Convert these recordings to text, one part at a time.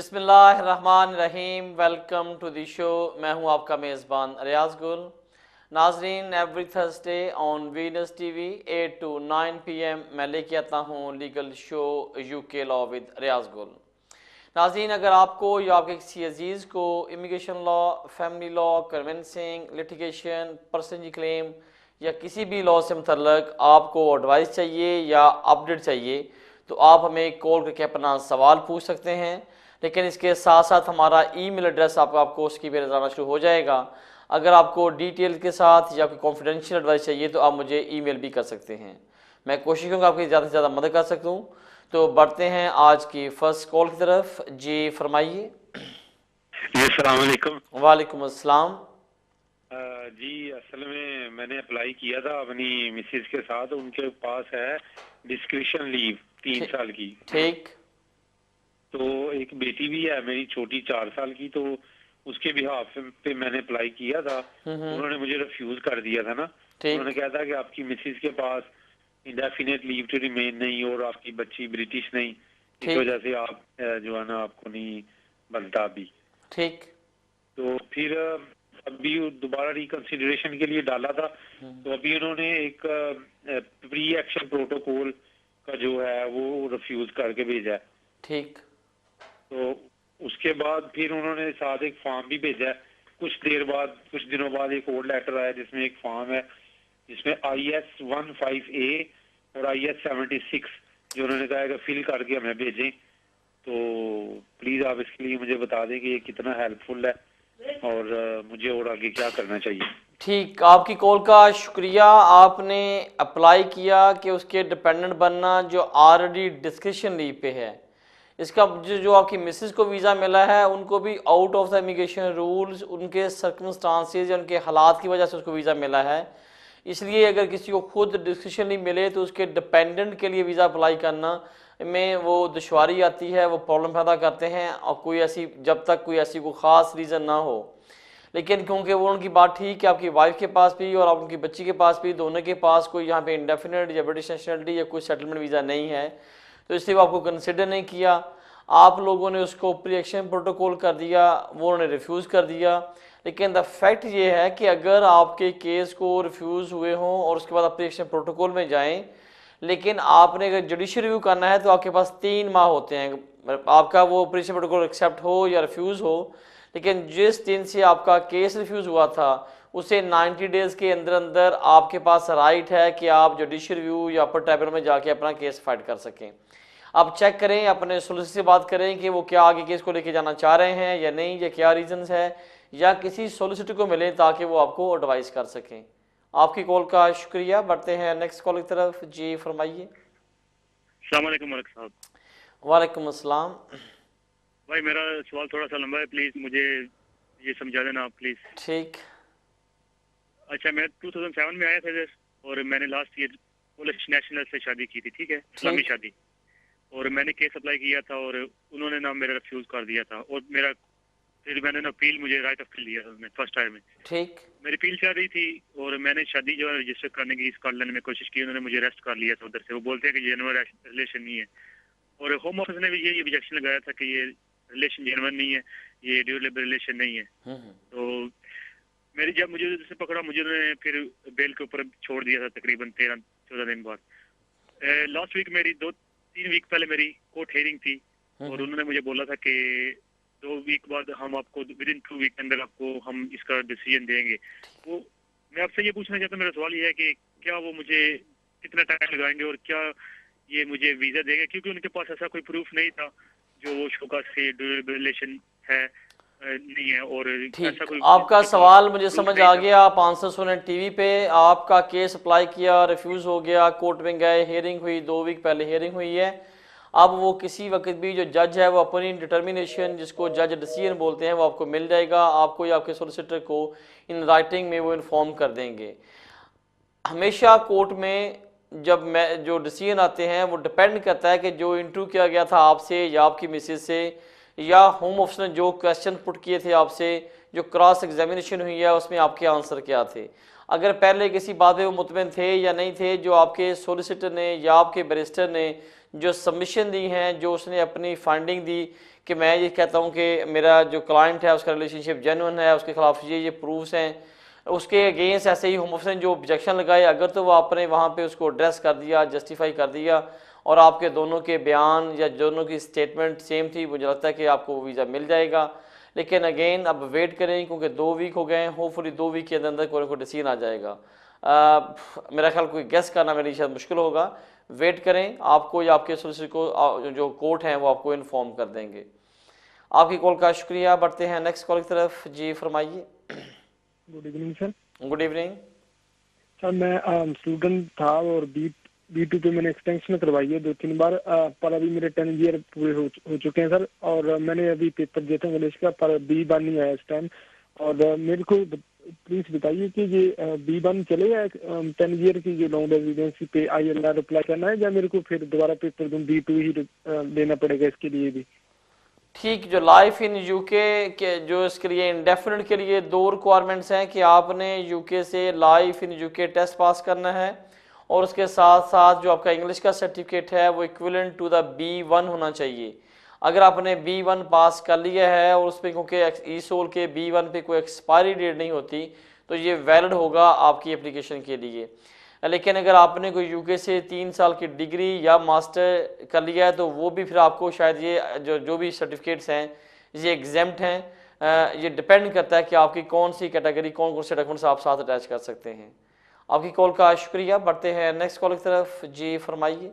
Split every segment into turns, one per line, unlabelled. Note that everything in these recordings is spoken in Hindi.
बिस्मिल्लाहिर्रहमानिर्रहीम। Welcome to the show. मैं हूं आपका मेज़बान रियाज गुल। नाजरीन, every Thursday on Venus TV 8 to 9 PM मैं लेके आता हूं legal show UK law with Riyaz Gul. नाजरीन, अगर आपको या आपके किसी अजीज़ को immigration law, family law, conveyancing, litigation, personal claim या किसी भी लॉ से मुतल्लक आपको एडवाइस चाहिए या अपडेट चाहिए तो आप हमें कॉल करके अपना सवाल पूछ सकते हैं। लेकिन इसके साथ साथ हमारा ईमेल एड्रेस आपको उसकी भी जाना शुरू हो जाएगा। अगर आपको डिटेल के साथ या कोई कॉन्फिडेंशियल एडवाइस चाहिए तो आप मुझे ईमेल भी कर सकते हैं। मैं कोशिश करूँगा आपकी ज़्यादा से ज़्यादा मदद कर सकूँ। तो बढ़ते हैं आज की फर्स्ट कॉल की तरफ। जी फरमाइए।
अस्सलाम वालेकुम।
वालेकुम अस्सलाम।
जी असल में मैंने अप्लाई किया था अपनी मिसेज के साथ, उनके पास है डिस्क्रिप्शन लीव 3 साल की।
ठीक।
तो एक बेटी भी है मेरी छोटी 4 साल की, तो उसके बिहाफ पे मैंने अप्लाई किया था। उन्होंने मुझे रिफ्यूज कर दिया था ना। उन्होंने कहा था कि आपकी मिसेज के पास इंडेफिनेट लीव टू रिमेन नहीं और आपकी बच्ची ब्रिटिश नहीं, इस वजह से आप जो है ना आपको नहीं बनता अभी।
ठीक।
तो फिर अभी दोबारा रिकंसिडरेशन के लिए डाला था, तो अभी उन्होंने एक प्री एक्शन प्रोटोकॉल का जो है वो रिफ्यूज करके भेजा है।
ठीक।
तो उसके बाद फिर उन्होंने साथ एक फॉर्म भी भेजा है। कुछ देर बाद, कुछ दिनों बाद एक और लेटर आया जिसमें एक फॉर्म है जिसमें IS-15A और IS-76 जो उन्होंने कहा है कि फिल करके हमें भेजें। तो प्लीज आप इसके लिए मुझे बता दें कि ये कितना हेल्पफुल है और मुझे और आगे क्या करना चाहिए।
ठीक, आपकी कॉल का शुक्रिया। आपने अप्लाई किया कि उसके डिपेंडेंट बनना जो ऑलरेडी डिस्क्रिप्शन लीव पे है। इसका जो आपकी मिसेस को वीज़ा मिला है उनको भी out of the immigration rules, उनके सर्कमस्टांसेस या उनके हालात की वजह से उसको वीज़ा मिला है। इसलिए अगर किसी को खुद डिस्क्रिप्शन लीव मिले तो उसके डिपेंडेंट के लिए वीज़ा अप्लाई करना में वो दुश्वारी आती है, वो प्रॉब्लम पैदा करते हैं। और कोई ऐसी, जब तक कोई ऐसी कोई ख़ास रीज़न ना हो। लेकिन क्योंकि वो उनकी बात ठीक है, आपकी वाइफ के पास भी और आप उनकी बच्ची के पास भी, दोनों के पास कोई यहाँ पे इंडेफिनेट या ब्रिटिश नेशनलिटी या कोई सेटलमेंट वीज़ा नहीं है, तो इसलिए वो आपको कंसिडर नहीं किया। आप लोगों ने उसको प्री एक्शन प्रोटोकॉल कर दिया, वो उन्होंने रिफ्यूज़ कर दिया। लेकिन द फैक्ट ये है कि अगर आपके केस को रिफ्यूज़ हुए हों और उसके बाद आप प्री एक्शन प्रोटोकॉल में जाएँ, लेकिन आपने अगर जुडिशियल रिव्यू करना है तो आपके पास 3 माह होते हैं, आपका वो प्री एक्शन प्रोटोकॉल एक्सेप्ट हो या रिफ्यूज़ हो। लेकिन जिस दिन से आपका केस रिफ्यूज़ हुआ था उसे 90 डेज़ के अंदर अंदर आपके पास राइट है कि आप जुडिशियल रिव्यू या अपर ट्राइब्यूनल में जाके अपना केस फाइट कर सकें। आप चेक करें, अपने सोलिसिटर से बात करें कि वो क्या आगे केस को लेके जाना चाह रहे हैं या नहीं, या क्या रीजंस है, या किसी सोलिसिटर को मिलें ताकि वो आपको एडवाइस कर सकें। आपकी कॉल का शुक्रिया। बढ़ते हैं नेक्स्ट कॉल की तरफ। जी फरमाइए।
अस्सलाम वालेकुम मलिक साहब।
वालेकुम अस्सलाम।
भाई मेरा सवाल थोड़ा सा लंबा है, प्लीज मुझे ये समझा देना आप प्लीज।
ठीक।
अच्छा, मैं 2007 में आया था इधर और मैंने लास्ट ईयर पोलिश नेशनल से शादी की थी, ठीक है, इस्लामी शादी। और मैंने केस अप्लाई किया था और उन्होंने ना मेरा रिफ्यूज कर दिया था और मेरा फिर मैंने ना अपील, मुझे राइट ऑफ अपील दिया था मैं फर्स्ट टाइम में।
ठीक।
मेरी अपील चल रही थी और मैंने शादी जो है रजिस्टर करने की स्कॉटलैंड में कोशिश की, उन्होंने मुझे अरेस्ट कर लिया था उधर से। वो बोलते हैं कि जेन्युइन रिलेशन नहीं है और होम ऑफिस ने भी ये ऑब्जेक्शन लगाया था कि ये रिलेशन जेन्युइन नहीं है, ये ड्यूरेबल रिलेशन नहीं है। तो मेरी जब मुझे उधर से पकड़ा, मुझे उन्होंने फिर बेल के ऊपर छोड़ दिया था तकरीबन 13-14 दिन बाद। लास्ट वीक मेरी 2-3 वीक पहले मेरी कोर्ट हेयरिंग थी और उन्होंने मुझे बोला था कि 2 वीक बाद हम आपको विद इन 2 वीक के अंदर आपको हम इसका डिसीजन देंगे। वो मैं आपसे ये पूछना चाहता हूँ, मेरा सवाल ये है कि क्या वो मुझे कितना टाइम लगाएंगे और क्या ये मुझे वीजा देंगे, क्योंकि उनके पास ऐसा कोई प्रूफ नहीं था जो वो शोका से ड्यूरेबल रिलेशन है नहीं है। और ऐसा कोई
आपका सवाल मुझे समझ आ गया। आप आंसर सुने टीवी पे। आपका केस अप्लाई किया, रिफ्यूज़ हो गया, कोर्ट में गए, हियरिंग हुई, 2 वीक पहले हियरिंग हुई है। अब वो किसी वक्त भी जो जज है वो अपनी डिटर्मिनेशन, जिसको जज डिसीजन बोलते हैं, वो आपको मिल जाएगा। आपको या आपके सोलिसिटर को इन राइटिंग में वो इन्फॉर्म कर देंगे। हमेशा कोर्ट में जब जो डिसीजन आते हैं वो डिपेंड करता है कि जो इंटरव्यू किया गया था आपसे या आपकी मिसेज से, या होम ऑफिस ने जो क्वेश्चन पुट किए थे आपसे, जो क्रॉस एग्जामिनेशन हुई है उसमें आपके आंसर क्या थे। अगर पहले किसी बात पे वो मुतमिन थे या नहीं थे, जो आपके सोलिसिटर ने या आपके बैरिस्टर ने जो सबमिशन दी हैं, जो उसने अपनी फाइंडिंग दी कि मैं ये कहता हूँ कि मेरा जो क्लाइंट है उसका रिलेशनशिप जेन्युइन है, उसके खिलाफ ये प्रूफ्स हैं, उसके अगेंस्ट ऐसे ही होम ऑफिस ने जो ऑब्जेक्शन लगाए, अगर तो वो आपने वहाँ पे उसको एड्रेस कर दिया, जस्टिफाई कर दिया और आपके दोनों के बयान या दोनों की स्टेटमेंट सेम थी, मुझे लगता है कि आपको वीज़ा मिल जाएगा। लेकिन अगेन अब वेट करें, क्योंकि 2 वीक हो गए हैं, होपफुली 2 वीक के अंदर कोई ना कोई डिसीजन आ जाएगा। मेरा ख्याल कोई गेस करना मेरे लिए शायद मुश्किल होगा। वेट करें, आपको या आपके सोलिसिटर को जो कोर्ट हैं वो आपको इन्फॉर्म कर देंगे। आपकी कॉल का शुक्रिया। बढ़ते हैं नेक्स्ट कॉल की तरफ। जी फरमाइए।
Good evening sir.
Good evening
sir मैं स्टूडेंट था और B2 पे मैंने एक्सटेंशन करवाई है 2-3 बार, पर अभी मेरे 10 ईयर पूरे हो चुके हैं सर। और मैंने अभी पेपर दिया था इंग्लिश का, पर B1 नहीं आया इस टाइम। और मेरे को प्लीज बताइए कि ये B1 चलेगा 10 ईयर की जो लॉन्ग रेजिडेंसी पे ILR अप्लाई करना है, या मेरे को फिर दोबारा पेपर दूँ B2 ही देना पड़ेगा इसके लिए भी?
ठीक। जो लाइफ इन यूके के जो इसके लिए इंडेफिनिट के लिए 2 रिक्वायरमेंट्स हैं कि आपने यूके से life in UK test pass करना है और उसके साथ साथ जो आपका इंग्लिश का सर्टिफिकेट है वो इक्विवेलेंट टू द B1 होना चाहिए। अगर आपने B1 पास कर लिया है और उस पर क्योंकि ई-सोल के B1 पे कोई एक्सपायरी डेट नहीं होती तो ये वैलिड होगा आपकी एप्लीकेशन के लिए। लेकिन अगर आपने कोई यूके से 3 साल की डिग्री या मास्टर कर लिया है तो वो भी फिर आपको शायद ये जो भी सर्टिफिकेट्स हैं ये एग्जेम्प्ट हैं। ये डिपेंड करता है कि आपकी कौन सी कैटेगरी, कौन से डॉक्यूमेंट्स आप साथ अटैच कर सकते हैं। आपकी कॉल का शुक्रिया। बढ़ते हैं नेक्स्ट कॉल की तरफ। जी फरमाइए।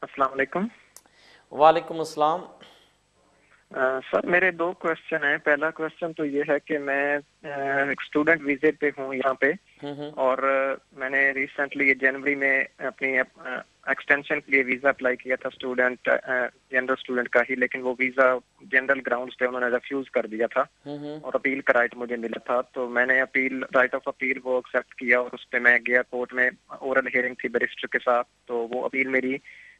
अस्सलाम वालेकुम।
वालेकुम अस्सलाम।
सर मेरे 2 क्वेश्चन हैं। पहला क्वेश्चन तो ये है कि मैं स्टूडेंट वीजे पे हूँ यहाँ पे, और मैंने रिसेंटली जनवरी में अपनी एक्सटेंशन के लिए वीजा अप्लाई किया था, स्टूडेंट जनरल स्टूडेंट का ही, लेकिन वो वीजा जनरल ग्राउंड्स पे उन्होंने रिफ्यूज कर दिया था और अपील का राइट मुझे मिला था। तो मैंने राइट ऑफ अपील वो एक्सेप्ट किया और उस पर मैं गया कोर्ट में, ओरल हियरिंग थी बैरिस्टर के साथ, तो वो अपील मेरी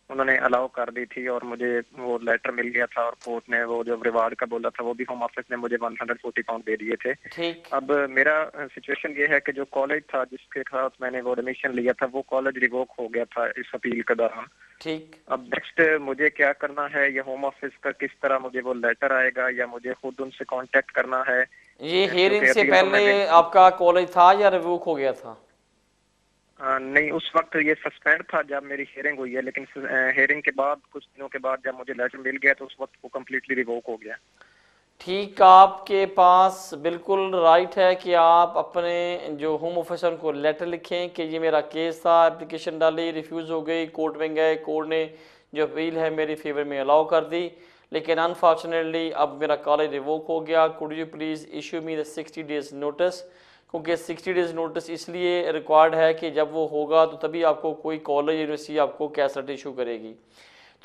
उन्होंने अलाउ कर दी थी और मुझे वो लेटर मिल गया था और कोर्ट ने वो जो रिवार्ड का बोला था वो भी होम ऑफिस ने मुझे 140 पाउंड दे दिए थे।
ठीक।
अब मेरा सिचुएशन ये है कि जो कॉलेज था जिसके साथ मैंने वो एडमिशन लिया था वो कॉलेज रिवोक हो गया था इस अपील के दौरान।
ठीक।
अब नेक्स्ट मुझे क्या करना है, या होम ऑफिस का किस तरह मुझे वो लेटर आएगा या मुझे खुद उनसे कांटेक्ट करना है?
ये हियरिंग से पहले आपका कॉलेज था या रिवोक हो गया था?
नहीं, उस वक्त ये सस्पेंड था जब मेरी हियरिंग हुई है, लेकिन हियरिंग के बाद कुछ दिनों के बाद जब मुझे लेटर मिल गया तो उस वक्त वो कम्प्लीटली रिवोक हो गया।
ठीक। आपके पास बिल्कुल राइट है कि आप अपने जो होम ऑफिसर को लेटर लिखें कि ये मेरा केस था, एप्लीकेशन डाली, रिफ्यूज़ हो गई, कोर्ट में गए, कोर्ट ने जो अपील है मेरी फेवर में अलाउ कर दी, लेकिन अनफॉर्चुनेटली अब मेरा कॉलेज रिवोक हो गया। Could you please issue me the 60 days notice? क्योंकि 60 डेज़ नोटिस इसलिए रिक्वायर्ड है कि जब वो होगा तो तभी आपको कोई कॉलेज यूनिवर्सिटी आपको कैश लेटर इशू करेगी।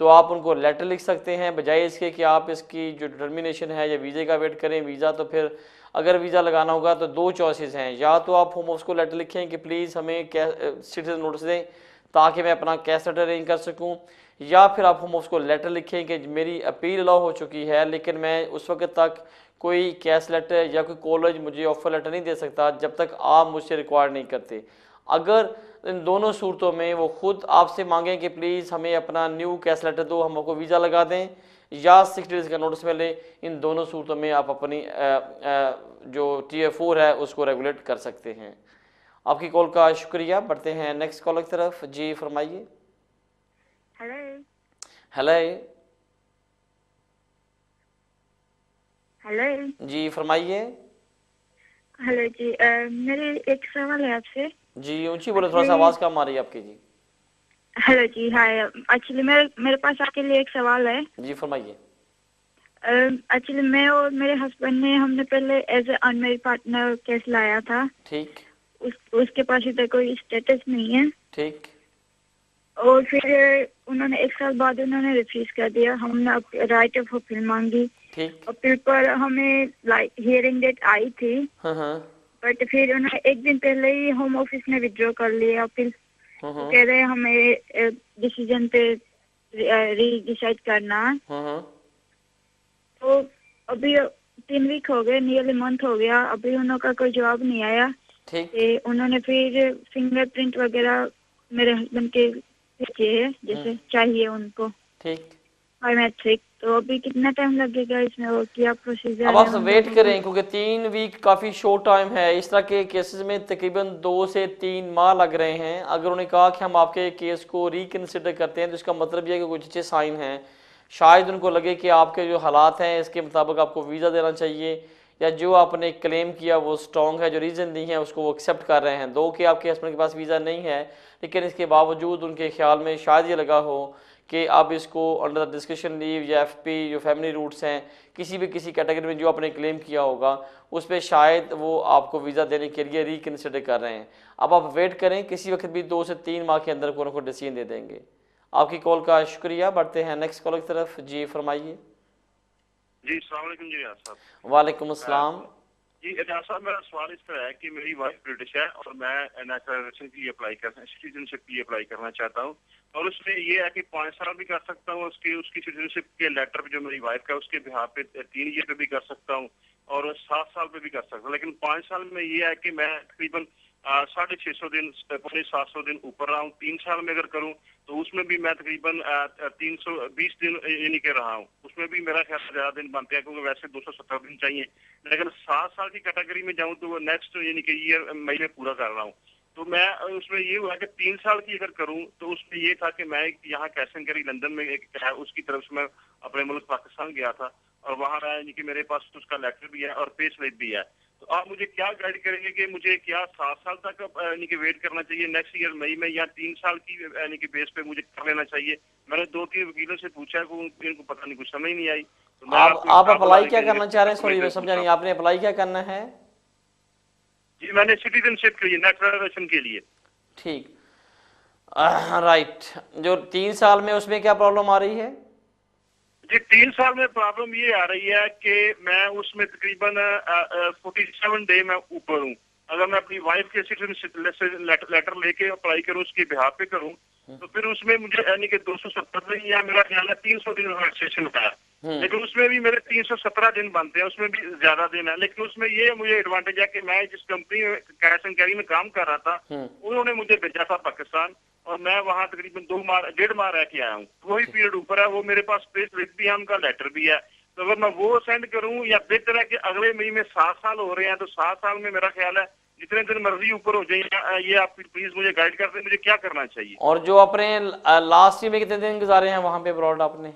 तो आप उनको लेटर लिख सकते हैं, बजाय इसके कि आप इसकी जो डिटर्मिनेशन है या वीज़े का वेट करें। वीज़ा तो फिर अगर वीज़ा लगाना होगा तो 2 चॉइसेस हैं, या तो आप होम ऑफिस को लेटर लिखें कि प्लीज़ हमें सिटीजन नोटिस दें ताकि मैं अपना कैश लेटर अरेंज कर सकूँ, या फिर आप होम ऑफिस को लेटर लिखें कि मेरी अपील अलाउ हो चुकी है लेकिन मैं उस वक्त तक कोई कैश लेटर या कोई कॉलेज मुझे ऑफर लेटर नहीं दे सकता जब तक आप मुझसे रिक्वायर नहीं करते। अगर इन दोनों सूरतों में वो खुद आपसे मांगें कि प्लीज़ हमें अपना न्यू कैश लेटर दो, हम आपको वीज़ा लगा दें, या 60 डेज़ का नोटिस मिले, इन दोनों सूरतों में आप अपनी जो Tier 4 है उसको रेगुलेट कर सकते हैं। आपकी कॉल का शुक्रिया। बढ़ते हैं नेक्स्ट कॉल की तरफ। जी फरमाइए।
हेलो।
हेलो।
हेलो
जी फरमाइए।
हेलो जी, मेरे एक सवाल है आपसे।
जी ऊंची बोले, थोड़ा सा आवाज़ कम आ रही है आपकी। जी
हेलो जी, हाय। एक्चुअली मेरे पास आपके लिए एक सवाल है।
जी फरमाइए।
एक्चुअली मैं और मेरे हस्बैंड ने हमने पहले as a unmarried partner case लाया था।
ठीक।
उसके पास इधर कोई स्टेटस नहीं है।
ठीक।
और फिर उन्होंने 1 साल बाद उन्होंने रिफ्यूज कर दिया। हमने राइट ऑफ अपील मांगी।
ठीक।
अपील पर हमें लाइक हियरिंग डेट आई थी,
हाँ।
बट फिर उन्होंने 1 दिन पहले ही होम ऑफिस ने विड्रॉ कर लिया अपील। कह रहे हमें डिसीजन पे री डिसाइड करना।
हाँ।
तो अभी 3 वीक हो गए, नियरली मंथ हो गया, अभी उनका कोई जवाब नहीं आया।
ठीक।
उन्होंने फिर फिंगरप्रिंट वगैरह मेरे हस्बैंड के भेजे है, जैसे चाहिए उनको।
ठीक।
बायोमेट्रिक, तो अभी कितना टाइम लगेगा इसमें और क्या प्रोसीजर
अब
है?
आप वेट करें क्योंकि 3 वीक काफ़ी शॉर्ट टाइम है। इस तरह के केसेस में तकरीबन 2 से 3 माह लग रहे हैं। अगर उन्हें कहा कि हम आपके केस को रिकन्सिडर करते हैं तो इसका मतलब यह है कि कुछ अच्छे साइन हैं। शायद उनको लगे कि आपके जो हालात हैं इसके मुताबिक आपको वीज़ा देना चाहिए, या जो आपने क्लेम किया वो स्ट्रॉन्ग है, जो रीज़न दी है उसको वो एक्सेप्ट कर रहे हैं। दो कि आपके हस्बैंड के पास वीज़ा नहीं है, लेकिन इसके बावजूद उनके ख्याल में शायद ये लगा हो कि अब इसको अंडर द डिस्कशन लीव या FP जो फैमिली रूट्स हैं, किसी कैटेगरी में जो आपने क्लेम किया होगा उस पर शायद वो आपको वीज़ा देने के लिए रिकन्सिडर कर रहे हैं। अब आप वेट करें, किसी वक्त भी 2 से 3 माह के अंदर को डिसीजन दे देंगे। आपकी कॉल का शुक्रिया। बढ़ते हैं नेक्स्ट कॉल की तरफ। जी फरमाइए।
जी अस्सलाम वालेकुम जी रियाज साहब।
वालेकुम अस्सलाम।
जी रियाज साहब, मेरा सवाल इस तरह है कि मेरी वाइफ ब्रिटिश है और मैं नेचुरलाइजेशन के लिए अप्लाई करना, सिटीजनशिप के लिए अप्लाई करना चाहता हूँ, और उसमें ये है कि 5 साल भी कर सकता हूँ उसकी सिटीजनशिप के लेटर पे जो मेरी वाइफ का उसके बिहाफ पे 3 ईयर पे भी कर सकता हूँ और 7 साल पे भी कर सकता हूँ। लेकिन 5 साल में ये है कि मैं तकरीबन 650 दिन, 700 दिन ऊपर रहा हूँ। 3 साल में अगर करूँ तो उसमें भी मैं तकरीबन 320 दिन यानी के रहा हूँ, उसमें भी मेरा ख्याल ज्यादा दिन बनते हैं क्योंकि वैसे 270 दिन चाहिए। लेकिन 7 साल की कैटेगरी में जाऊँ तो वो नेक्स्ट यानी कि ईयर मई में पूरा कर रहा हूँ। तो मैं उसमें ये हुआ कि 3 साल की अगर करूं तो उसमें ये था कि मैं यहाँ कैसन करी लंदन में एक है उसकी तरफ से मैं अपने मुल्क पाकिस्तान गया था और वहाँ रहा, यानी कि मेरे पास उसका लेटर भी है और पे स्लिप भी है। तो आप मुझे क्या गाइड करेंगे कि मुझे क्या 7 साल तक यानी कि वेट करना चाहिए नेक्स्ट ईयर मई में, या 3 साल की यानी कि बेस पे मुझे कर लेना चाहिए? मैंने 2-3 वकीलों से पूछा कि इनको पता नहीं, कुछ समझ नहीं आई। तो
आप अप्लाई क्या करना चाह रहे हैं? सॉरी मैं समझा नहीं, आपने अप्लाई क्या करना है?
जी मैंने सिटीजनशिप के लिए, नेचुरलाइजेशन के लिए।
ठीक, राइट। जो 3 साल में उसमें क्या प्रॉब्लम आ रही है?
जी 3 साल में प्रॉब्लम ये आ रही है कि मैं उसमें तकरीबन 47 डे मैं ऊपर हूँ। अगर मैं अपनी वाइफ के सिटीजनशिप लेटर लेके अप्लाई करूँ, उसके बिहाफ पे करूँ, तो फिर उसमें मुझे यानी कि 270 दिन या मेरा ख्याल है 300 दिन रजिस्ट्रेशन का है, लेकिन उसमें भी मेरे 317 दिन बनते हैं, उसमें भी ज्यादा दिन है। लेकिन उसमें ये मुझे एडवांटेज है कि मैं जिस कंपनी में कैश एंड कैरी में काम कर रहा था उन्होंने मुझे भेजा था पाकिस्तान और मैं वहाँ तकरीबन 1.5 माह रह के आया हूँ। वही पीरियड ऊपर है, वो मेरे पास पे स्लिप भी है, उनका लेटर भी है। तो अगर मैं वो सेंड करूँ या बेहतर है कि अगले महीने में 7 साल हो रहे हैं तो 7 साल में मेरा ख्याल है जितने दिन मर्जी ऊपर हो जाए, ये आप प्लीज मुझे गाइड कर दें, मुझे क्या करना चाहिए?
और जो अपने लास्ट ईयर में कितने दिन गुजारे हैं वहाँ पे अब्रॉड आपने?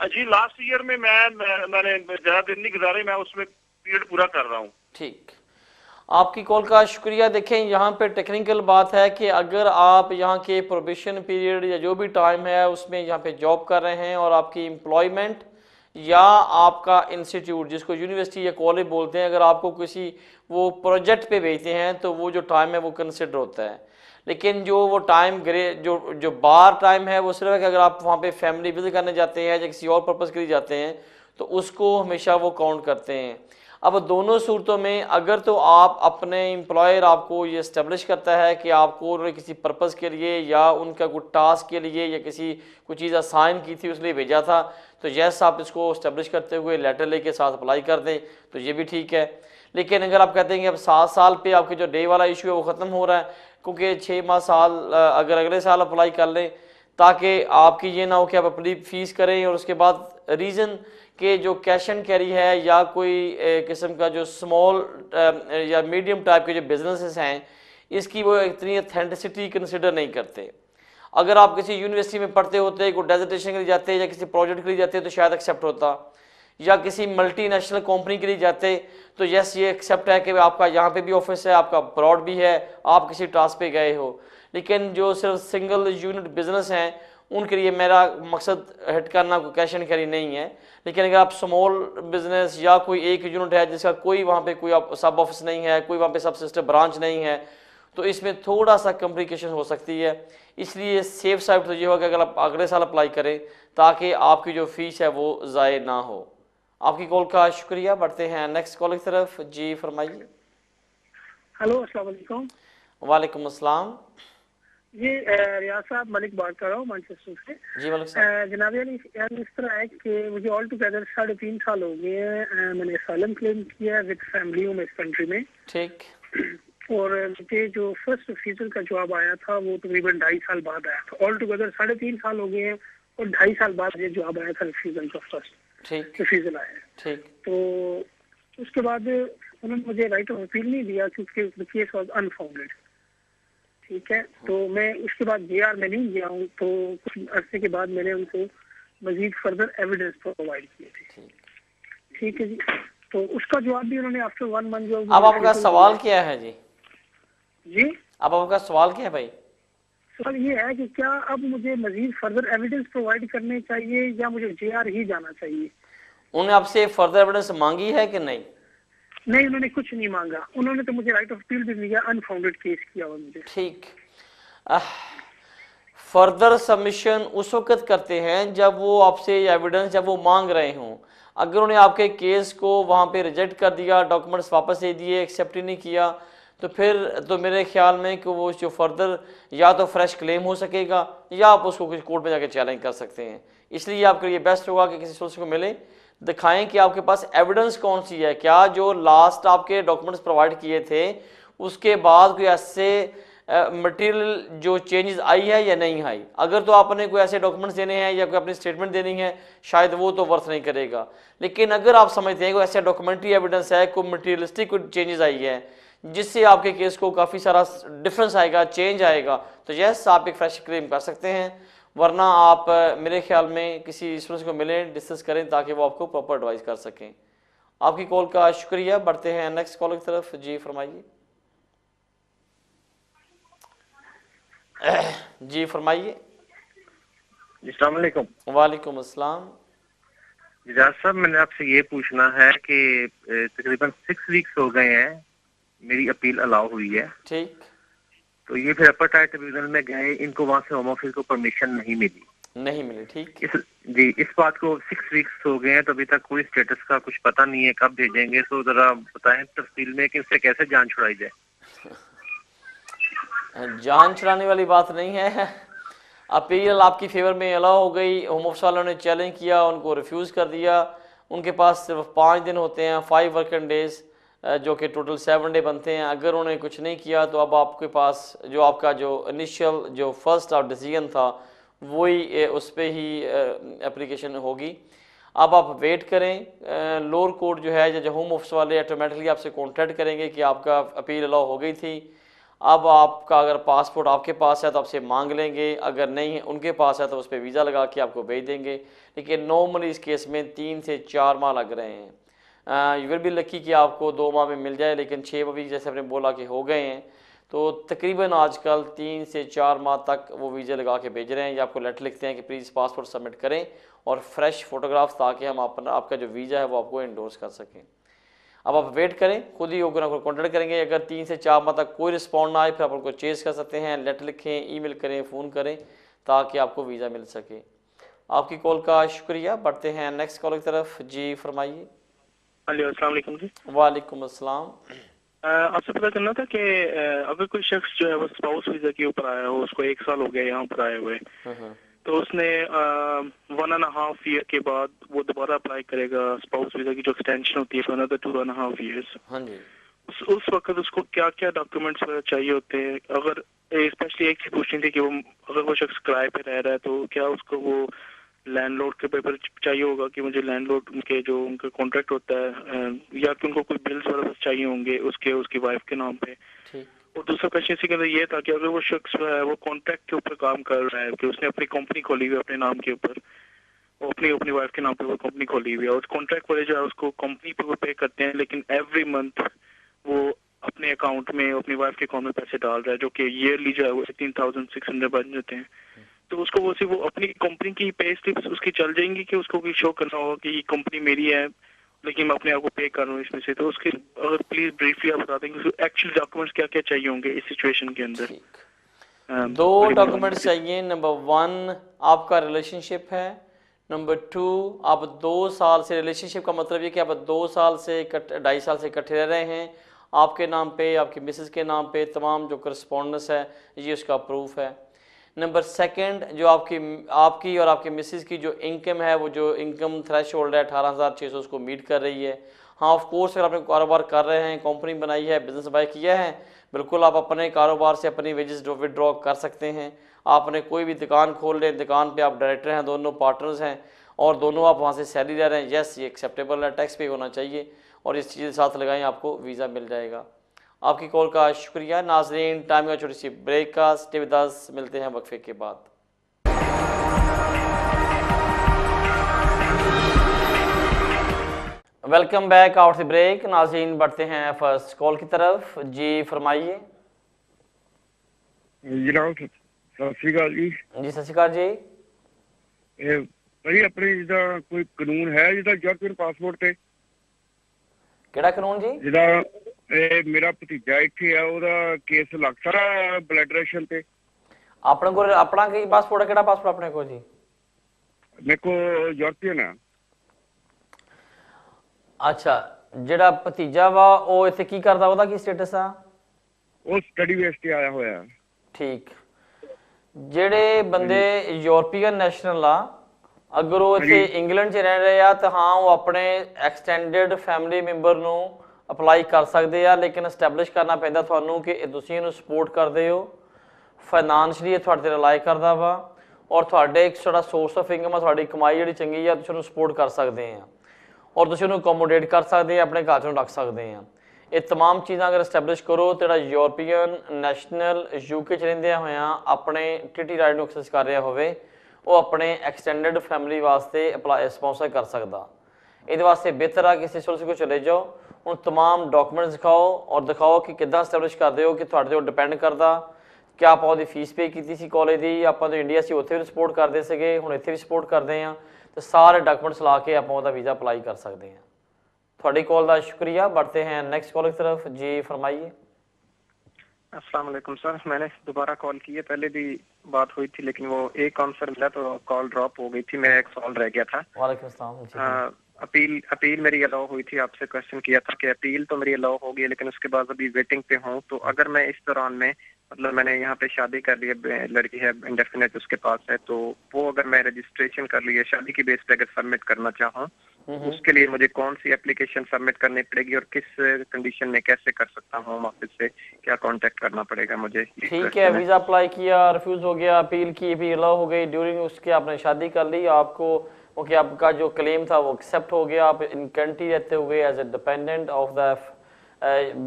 जी लास्ट ईयर में मैंने ज्यादा दिन नहीं गुजारे, मैं उसमें पीरियड पूरा कर रहा हूँ।
ठीक, आपकी कॉल का शुक्रिया। देखें यहाँ पे टेक्निकल बात है कि अगर आप यहाँ के प्रोबेशन पीरियड या जो भी टाइम है उसमें यहाँ पे जॉब कर रहे हैं और आपकी एम्प्लॉयमेंट या आपका इंस्टीट्यूट जिसको यूनिवर्सिटी या कॉलेज बोलते हैं, अगर आपको किसी वो प्रोजेक्ट पे भेजते हैं तो वो जो टाइम है वो कंसिडर होता है। लेकिन जो वो टाइम जो बार टाइम है वो सिर्फ है कि अगर आप वहाँ पे फैमिली विजिट करने जाते हैं या किसी और पर्पज़ के लिए जाते हैं तो उसको हमेशा वो काउंट करते हैं। अब दोनों सूरतों में अगर तो आप अपने एम्प्लॉयर आपको ये इस्टेब्लिश करता है कि आपको उन्होंने किसी पर्पज़ के लिए या उनका कोई टास्क के लिए या कोई चीज़ असाइन की थी उसके लिए भेजा था, तो यस आप इसको इस्टेब्लिश करते हुए लेटर लेके साथ अप्लाई कर दें तो ये भी ठीक है। लेकिन अगर आप कहते हैं कि अब 7 साल पे आपके जो डे वाला इशू है वो ख़त्म हो रहा है, क्योंकि 6 माह साल अगर अगले साल अप्लाई कर लें ताकि आपकी ये ना हो कि आप अपनी फ़ीस करें और उसके बाद रीज़न कि जो कैश एंड कैरी है या कोई किस्म का जो स्मॉल या मीडियम टाइप के जो बिजनेसेस हैं इसकी वो इतनी ऑथेंटिसिटी कंसिडर नहीं करते। अगर आप किसी यूनिवर्सिटी में पढ़ते होते, कोई डेजिटेशन के लिए जाते या किसी प्रोजेक्ट के लिए जाते तो शायद एक्सेप्ट होता, या किसी मल्टीनेशनल कंपनी के लिए जाते तो यस ये एक्सेप्ट है कि आपका यहाँ पे भी ऑफिस है, आपका अब्रॉड भी है, आप किसी टास्क पे गए हो। लेकिन जो सिर्फ सिंगल यूनिट बिजनेस हैं उनके लिए मेरा मकसद हिट करना कोई कैश एंड कैरी नहीं है। लेकिन अगर आप स्मॉल बिजनेस या कोई एक यूनिट है जिसका कोई वहाँ पे कोई सब ऑफिस नहीं है, कोई वहाँ पे सब सिस्टर ब्रांच नहीं है, तो इसमें थोड़ा सा कॉम्प्लिकेशन हो सकती है। इसलिए सेफ साइड तो ये होगा कि अगर आप अगले साल अप्लाई करें ताकि आपकी जो फीस है वो ज़ाय ना हो। आपकी कॉल का शुक्रिया। बढ़ते हैं नेक्स्ट कॉल की तरफ। जी फरमाइए।
हेलो अस्सलाम वालेकुम।
वालेकुम अस्सलाम।
जी रियाज साहब, मलिक बात कर रहा हूँ मैनचेस्टर से।
जी मलिक साहब।
जनाब यानी इस तरह है कि मुझे ऑल टुगेदर 3.5 साल हो गए हैं। मैंने असाइलम क्लेम किया विद फैमिली हूँ मैं इस कंट्री में।
ठीक।
और मुझे जो फर्स्ट रिफ्यूजल का जवाब आया था वो तकरीबन 2.5 साल बाद आया था। ऑल टुगेदर 3.5 साल हो गए हैं और 2.5 साल बाद ये जवाब आया था रिफ्यूजल का, फर्स्ट
ठीक
रिफ्यूजल आया है।
ठीक।
तो उसके बाद उन्होंने मुझे राइट ऑफ अपील नहीं दिया क्योंकि द केस वाज अनफाउंडेड। ठीक है, तो मैं उसके बाद जेआर में नहीं गया हूँ। तो कुछ अरसे के बाद मैंने उनको मजीद फर्दर एविडेंस प्रोवाइड किए थे। ठीक है जी, तो उसका जवाब भी उन्होंने आफ्टर 1 मंथ जो।
अब आपका सवाल क्या है जी?
जी
अब आपका सवाल क्या है भाई?
सवाल ये है कि क्या अब मुझे मजीद फर्दर एविडेंस प्रोवाइड करने चाहिए या मुझे जेआर ही जाना चाहिए?
उन्होंने आपसे फर्दर एविडेंस मांगी है कि नहीं?
नहीं, उन्होंने कुछ नहीं मांगा। उन्होंने तो मुझे राइट ऑफ अपील भी दिया, अनफाउंडेड केस किया हुआ मुझे।
ठीक। फर्दर सबमिशन उस वक्त करते हैं जब वो आपसे एविडेंस जब वो मांग रहे हों। अगर उन्हें आपके केस को वहाँ पे रिजेक्ट कर दिया, डॉक्यूमेंट्स वापस दे दिए, एक्सेप्ट ही नहीं किया, तो फिर तो मेरे ख्याल में कि वो जो फर्दर या तो फ्रेश क्लेम हो सकेगा या आप उसको कुछ कोर्ट में जाकर चैलेंज कर सकते हैं। इसलिए आपके लिए बेस्ट होगा कि किसी सोर्स को मिले, दिखाएं कि आपके पास एविडेंस कौन सी है। क्या जो लास्ट आपके डॉक्यूमेंट्स प्रोवाइड किए थे उसके बाद कोई ऐसे मटेरियल जो चेंजेस आई है या नहीं आई? अगर तो आपने कोई ऐसे डॉक्यूमेंट्स देने हैं या कोई अपनी स्टेटमेंट देनी है, शायद वो तो वर्थ नहीं करेगा। लेकिन अगर आप समझते हैं कोई ऐसा डॉक्यूमेंट्री एविडेंस है, कोई मटेरियलिस्टिक कोई चेंजेस आई है जिससे आपके केस को काफ़ी सारा डिफरेंस आएगा, चेंज आएगा, तो यस आप एक फ्रेश क्लेम कर सकते हैं। वरना आप मेरे ख्याल में किसी स्टूडेंट्स को मिलें, डिस्कस करें ताकि वो आपको प्रॉपर एडवाइस कर सकें। आपकी कॉल का शुक्रिया। बढ़ते हैं नेक्स्ट कॉल की तरफ। जी फरमाइए। जी फरमाइए।
अस्सलाम वालेकुम।
वालेकुम अस्सलाम।
इजाज साहब, मैंने आपसे ये पूछना है कि तकरीबन 6 वीक्स हो गए हैं मेरी अपील अलाउ हुई है।
ठीक।
तो ये फिर अपर टायर ट्रिब्यूनल में गए, इनको वहाँ से होम ऑफिस को परमिशन नहीं मिली। ठीक। इस बात को 6 वीक्स हो गए हैं तो अभी तक कोई स्टेटस का कुछ पता नहीं है, कब भेजेंगे। तो जरा बताएं तफसील में कि इससे कैसे जान छुड़ाई जाए।
जान छुड़ाने वाली बात नहीं है। अपील आपकी फेवर में अलाउ हो गई, होम ऑफिस वालों ने चैलेंज किया, उनको रिफ्यूज़ कर दिया। उनके पास सिर्फ 5 दिन होते हैं, 5 वर्किंग डेज, जो कि टोटल 7 डे बनते हैं। अगर उन्होंने कुछ नहीं किया तो अब आपके पास जो आपका जो इनिशियल जो फर्स्ट ऑफ डिसीजन था वही उस पर ही एप्लीकेशन होगी। अब आप वेट करें। लोअर कोर्ट जो है जो होम ऑफिस वाले ऑटोमेटिकली आपसे कॉन्टैक्ट करेंगे कि आपका अपील अलाउ हो गई थी। अब आपका अगर पासपोर्ट आपके पास है तो आपसे मांग लेंगे, अगर नहीं है उनके पास है तो उस पर वीज़ा लगा के आपको भेज देंगे। लेकिन नॉर्मली इस केस में 3 से 4 माह लग रहे हैं। यू विल बी लकी कि आपको 2 माह में मिल जाए, लेकिन 6 वीक जैसे आपने बोला कि हो गए हैं, तो तकरीबन आजकल 3 से 4 माह तक वो वीज़ा लगा के भेज रहे हैं या आपको लेटर लिखते हैं कि प्लीज़ पासपोर्ट सबमिट करें और फ्रेश फ़ोटोग्राफ्स, ताकि हम आपका जो वीज़ा है वो आपको इंडोर्स कर सकें। अब आप वेट करें, खुद ही होकर आपको कॉन्टैक्ट करेंगे। अगर 3 से 4 माह तक कोई रिस्पॉन्ड ना आए फिर आप उनको चेस कर सकते हैं, लेटर लिखें, ईमेल करें, फ़ोन करें, ताकि आपको वीज़ा मिल सके। आपकी कॉल का शुक्रिया। बढ़ते हैं नेक्स्ट कॉल की तरफ। जी फरमाइए।
अस्सलाम वालेकुम जी।
वालेकुम अस्सलाम।
आपसे पता करना था कि अगर कोई शख्स जो है वो स्पाउस वीजा के ऊपर आया हो, उसको 1 साल हो गया यहाँ पर आए हुए, तो उसने 1.5 ईयर के बाद वो दोबारा अप्लाई करेगा स्पाउस वीजा की जो एक्सटेंशन होती है फॉर अनदर 2.5 ईयर्स।
हाँ जी।
उस वक्त उसको क्या क्या डॉक्यूमेंट्स चाहिए होते हैं? अगर स्पेशली एक चीज पूछनी थी कि वो अगर वो शख्स किराए पे रह रहा है तो क्या उसको वो लैंडलॉर्ड के पेपर चाहिए होगा कि मुझे लैंडलॉर्ड के जो उनका कॉन्ट्रैक्ट होता है, या कि उनको कोई बिल्स वगैरह चाहिए होंगे उसकी वाइफ के नाम पे। और दूसरा क्वेश्चन इसी के अंदर ये था कि अगर वो शख्स जो है वो कॉन्ट्रैक्ट के ऊपर काम कर रहा है कि उसने अपनी कंपनी खोली हुई है अपने नाम के ऊपर, वो अपनी वाइफ के नाम पे वो कंपनी खोली हुई है, और कॉन्ट्रैक्ट वाले जो है उसको कंपनी पे वो पे करते हैं, लेकिन एवरी मंथ वो अपने अकाउंट में अपनी वाइफ के अकाउंट में पैसे डाल रहा है, जो कि ईयरली जो है वो 18,600 बन जाते हैं। तो उसको वो अपनी कंपनी की पे स्लिप्स उसकी चल जाएंगी कि उसको भी शो करना होगा कि ये कंपनी मेरी है लेकिन मैं अपने आप को पे कर रहा हूँ इसमें से? तो उसके अगर प्लीज ब्रीफली आप बता देंगे एक्चुअल डॉक्यूमेंट्स क्या क्या चाहिए होंगे इस सिचुएशन के अंदर?
2 डॉक्यूमेंट्स चाहिए। नंबर 1 आपका रिलेशनशिप है। नंबर 2 आप 2 साल से, रिलेशनशिप का मतलब ये कि आप 2 साल से 2.5 साल से इकट्ठे रह रहे हैं, आपके नाम पे, आपकी मिसेस के नाम पे तमाम जो करस्पॉन्डेंस है ये उसका प्रूफ है। नंबर सेकंड, जो आपकी और आपके मिसेस की जो इनकम है वो जो इनकम थ्रेशोल्ड है 18,600 उसको मीट कर रही है। हाँ ऑफ कोर्स अगर आप कारोबार कर रहे हैं, कंपनी बनाई है, बिजनेस बाय किया है, बिल्कुल आप अपने कारोबार से अपनी वेजेस विड्रॉ कर सकते हैं। आपने कोई भी दुकान खोल लें, दुकान पे आप डायरेक्टर हैं, दोनों पार्टनर्स हैं और दोनों आप वहाँ से सैलरी ले रहे हैं, यस ये एक्सेप्टेबल है, टैक्स पे होना चाहिए और इस चीज़ साथ लगाएं आपको वीज़ा मिल जाएगा। आपकी कॉल का शुक्रिया। नाज़रीन टाइम का छोटी सी ब्रेक का, स्टे विद अस, मिलते हैं वक्फे के बाद। Welcome back after the break. नाज़रीन बढ़ते हैं फर्स्ट कॉल की तरफ। जी फरमाइए।
जनाब सत श्री अकाल जी।
जी सत श्री अकाल जी।
भाई अपने जिदा कोई कानून है जिदा यूरोपियन पासपोर्ट पे?
ਕਿਹੜਾ ਕਾਨੂੰਨ ਜੀ?
ਜਿਹਦਾ ਮੇਰਾ ਭਤੀਜਾ ਇੱਥੇ ਆ ਉਹਦਾ ਕੇਸ ਲੱਗ ਸਾਰਾ ਬਲੱਡ ਰੈਸ਼ਨ ਤੇ।
ਆਪਣੇ ਕੋਲ ਆਪਣਾ ਕੀ ਪਾਸਪੋਰਟ ਹੈ? ਕਿਹੜਾ ਪਾਸਪੋਰਟ ਆਪਣੇ ਕੋਲ ਜੀ?
ਮੇਰੇ ਕੋਲ ਯੂਰਪੀਅਨ ਆ।
ਅੱਛਾ, ਜਿਹੜਾ ਭਤੀਜਾ ਵਾ ਉਹ ਇੱਥੇ ਕੀ ਕਰਦਾ, ਉਹਦਾ ਕੀ ਸਟੇਟਸ ਆ?
ਉਹ ਸਟੱਡੀ ਬੇਸ ਤੇ ਆਇਆ ਹੋਇਆ।
ਠੀਕ। ਜਿਹੜੇ ਬੰਦੇ ਯੂਰਪੀਅਨ ਨੈਸ਼ਨਲ ਆ, अगर वो इतने इंग्लैंड च रह रहे हैं तो हाँ वो अपने एक्सटेंडेड फैमिली मैंबर ਨੂੰ ਅਪਲਾਈ ਕਰ ਸਕਦੇ ਆ, ਲੇਕਿਨ ਐਸਟੈਬਲਿਸ਼ ਕਰਨਾ ਪੈਂਦਾ ਤੁਹਾਨੂੰ ਕਿ ਤੁਸੀਂ ਇਹਨੂੰ ਸਪੋਰਟ ਕਰਦੇ ਹੋ, ਫਾਈਨਾਂਸ਼ਲੀ ਇਹ ਤੁਹਾਡੇ ਤੇ ਰਿਲਾਈ ਕਰਦਾ ਵਾ ਔਰ ਤੁਹਾਡੇ ਇੱਕ ਤੁਹਾਡਾ ਸੋਰਸ ਆਫ ਇਨਕਮ ਆ, ਤੁਹਾਡੀ ਕਮਾਈ ਜਿਹੜੀ ਚੰਗੀ ਆ, ਤੁਸੀਂ ਉਹਨੂੰ ਸਪੋਰਟ ਕਰ ਸਕਦੇ ਆ ਔਰ ਤੁਸੀਂ ਉਹਨੂੰ ਅਕੋਮੋਡੇਟ ਕਰ ਸਕਦੇ ਆ, ਆਪਣੇ ਘਰ 'ਚ ਰੱਖ ਸਕਦੇ ਆ। ਇਹ तमाम ਚੀਜ਼ਾਂ ਅਗਰ ਐਸਟੈਬਲਿਸ਼ ਕਰੋ ਤੇ ਜਿਹੜਾ ਯੂਰਪੀਅਨ ਨੈਸ਼ਨਲ ਯੂਕੇ 'ਚ ਰਹਿੰਦਿਆਂ ਹੋਇਆਂ ਆਪਣੇ TT ਰਾਈਟ ਨੂੰ ਐਕਸੈਸ ਕਰ ਰਿਹਾ ਹੋਵੇ, वो अपने एक्सटेंडेड फैमिली वास्ते अप्लाई स्पॉन्सर कर सकता। ये वास्ते बेहतर है कि सिस्टम को चले जाओ, उन तमाम डॉक्यूमेंट्स दिखाओ और दिखाओ कि किद्दां एस्टैबलिश करते हो कि तुहाडे ते डिपेंड करता क्या आप ਉਹਦੀ फीस पे की सी कॉलेज की, आप तो इंडिया से उत्थे भी सपोर्ट करते थे, हुण इत्थे भी सपोर्ट करते हैं, तो सारे डॉक्यूमेंट्स ला के आप ਉਹਦਾ वीज़ा अप्लाई कर सकते हैं। थोड़ी कॉल का शुक्रिया। बढ़ते हैं नेक्स्ट कॉल की तरफ। जी फरमाइए।
अस्सलाम वालेकुम सर, मैंने दोबारा कॉल की है, पहले भी बात हुई थी लेकिन वो एक आंसर मिला तो कॉल ड्रॉप हो गई थी, मेरा एक सवाल रह गया था।
वालेकुम अस्सलाम।
अपील मेरी अलाउ हुई थी, आपसे क्वेश्चन किया था कि अपील तो मेरी अलाउ हो गई लेकिन उसके बाद अभी वेटिंग पे हूँ, तो अगर मैं इस दौरान में मतलब मैंने यहाँ पे शादी कर ली है, लड़की है इंडेफिनेट उसके पास है, तो वो अगर मैं रजिस्ट्रेशन कर ली है शादी की बेस पे अगर सबमिट करना चाहूँ उसके लिए मुझे कौन सी एप्लीकेशन सबमिट करनी पड़ेगी और किस कंडीशन में कैसे कर सकता हूँ, होम ऑफिस से क्या कांटेक्ट करना पड़ेगा मुझे?
ठीक है, वीज़ा अप्लाई किया, रिफ्यूज़ हो गया, अपील की भी अलाउ हो गई, ड्यूरिंग उसके आपने शादी कर ली, आपको ओके आपका जो क्लेम था वो एक्सेप्ट हो गया, आप इन कंट्री रहते हुए as a dependent of the